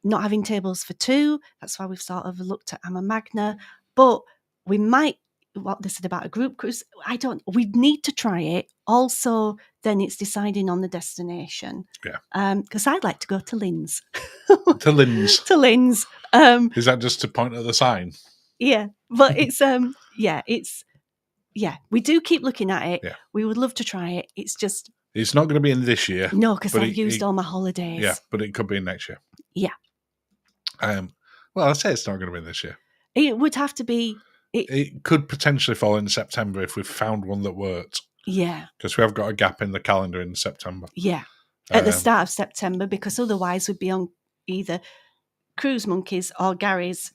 not having tables for two. That's why we've sort of looked at Ama Magna. But we might, what they said about a group cruise, we'd need to try it. Also, then it's deciding on the destination. Yeah. Because I'd like to go to Linz. To Linz. To Linz. Is that just to point at the sign? Yeah. But it's, we do keep looking at it. Yeah. We would love to try it. It's just... It's not going to be in this year. No, because I've used all my holidays. Yeah, but it could be in next year. Yeah. Well, I'd say it's not going to be in this year. It would have to be... It could potentially fall in September if we've found one that worked. Yeah. Because we have got a gap in the calendar in September. Yeah. At the start of September, because otherwise we'd be on either Cruise Monkeys or Gary's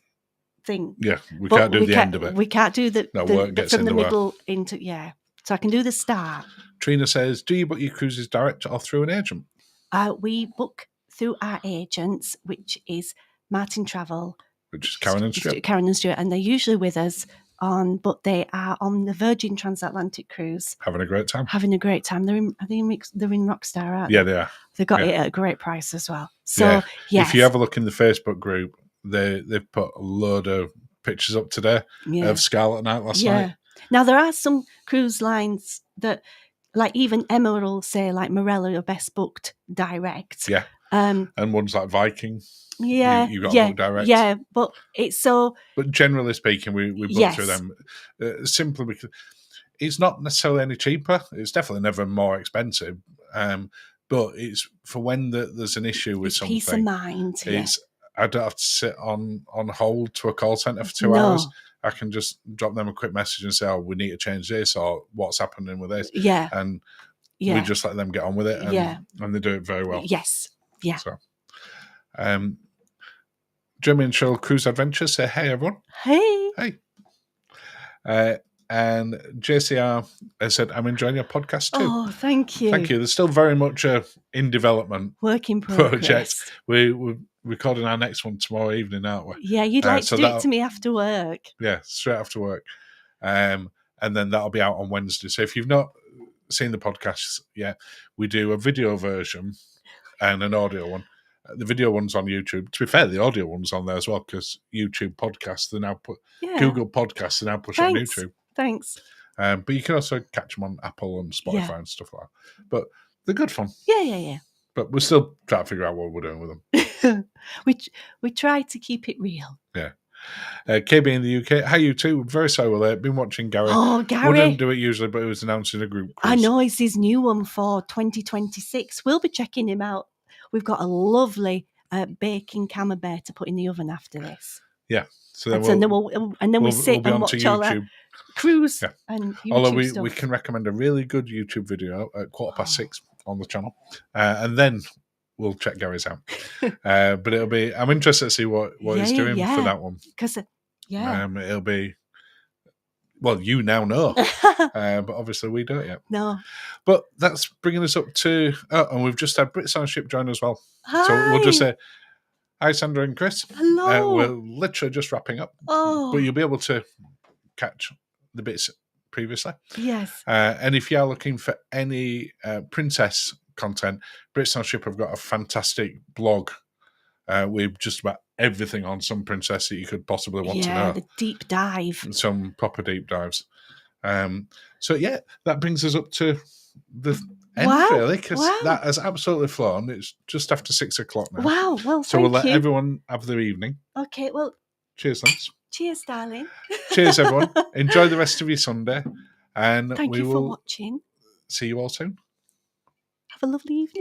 thing. Yeah, we can't do the end of it. We can't do work gets from in the the middle into... Yeah. So I can do the start. Trina says, do you book your cruises direct or through an agent? We book through our agents, which is Martin Travel. Which is Karen and Stuart. Karen and Stuart. And they're usually with us but they are on the Virgin Transatlantic cruise. Having a great time. They're in Rockstar, aren't they? Yeah, they are. They got it at a great price as well. So, yes. If you have a look in the Facebook group, they've put a load of pictures up today of Scarlet Night last night. Now, there are some cruise lines that, like even Emma will say, like Morella are best booked direct. Yeah. And ones like Viking. Yeah. You got booked direct. Yeah, but it's so... But generally speaking, we book through them simply because it's not necessarily any cheaper. It's definitely never more expensive. But it's for when there's an issue with something. Peace of mind. I don't have to sit on hold to a call centre for 2 hours. I can just drop them a quick message and say, oh, we need to change this or what's happening with this. Yeah. And we just let them get on with it. And they do it very well. Yes. Yeah. So, Jeremy and Cheryl Cruise Adventures say, hey, everyone. Hey. And JCR has said, I'm enjoying your podcast too. Oh, thank you. Thank you. There's still very much in development. Work in progress. Project. We're recording our next one tomorrow evening, aren't we? Yeah, you'd like to do it to me after work. Yeah, straight after work. And then that'll be out on Wednesday. So if you've not seen the podcast yet, we do a video version and an audio one. The video one's on YouTube. To be fair, the audio one's on there as well because YouTube podcasts, they now put Google Podcasts, they now push on YouTube. Thanks. But you can also catch them on Apple and Spotify and stuff like that. But they're good fun. Yeah. But we're still trying to figure out what we're doing with them. we try to keep it real. Yeah. KB in the UK. Hi, you two. Very sorry we're late. Been watching Gary. Oh, Gary. We don't do it usually, but it was announced in a group cruise. I know. It's his new one for 2026. We'll be checking him out. We've got a lovely baking camembert to put in the oven after this. Yeah. So then we sit be and onto watch all our YouTube. cruise Yeah. and YouTube Although stuff. we can recommend a really good YouTube video at 6:15 on the channel, and then we'll check Gary's out. But I'm interested to see what he's doing for that one. Because it'll be, well, you now know, but obviously we don't yet. No. But that's bringing us up to, and we've just had Brits on Ship join as well. Hi. So we'll just say, hi, Sandra and Chris. Hello. We're literally just wrapping up. But you'll be able to catch the bits previously. Yes. And if you are looking for any princess content, Brits on Ship have got a fantastic blog with just about everything on some princess that you could possibly want to know. Yeah, the deep dive. Some proper deep dives. So yeah, that brings us up to the end, really, because that has absolutely flown. It's just after 6:00 now. Wow, well, so we'll let everyone have their evening. Okay, well, cheers, Linz. Cheers, darling. Cheers, everyone. Enjoy the rest of your Sunday, and Thank you for watching. See you all soon. Have a lovely evening.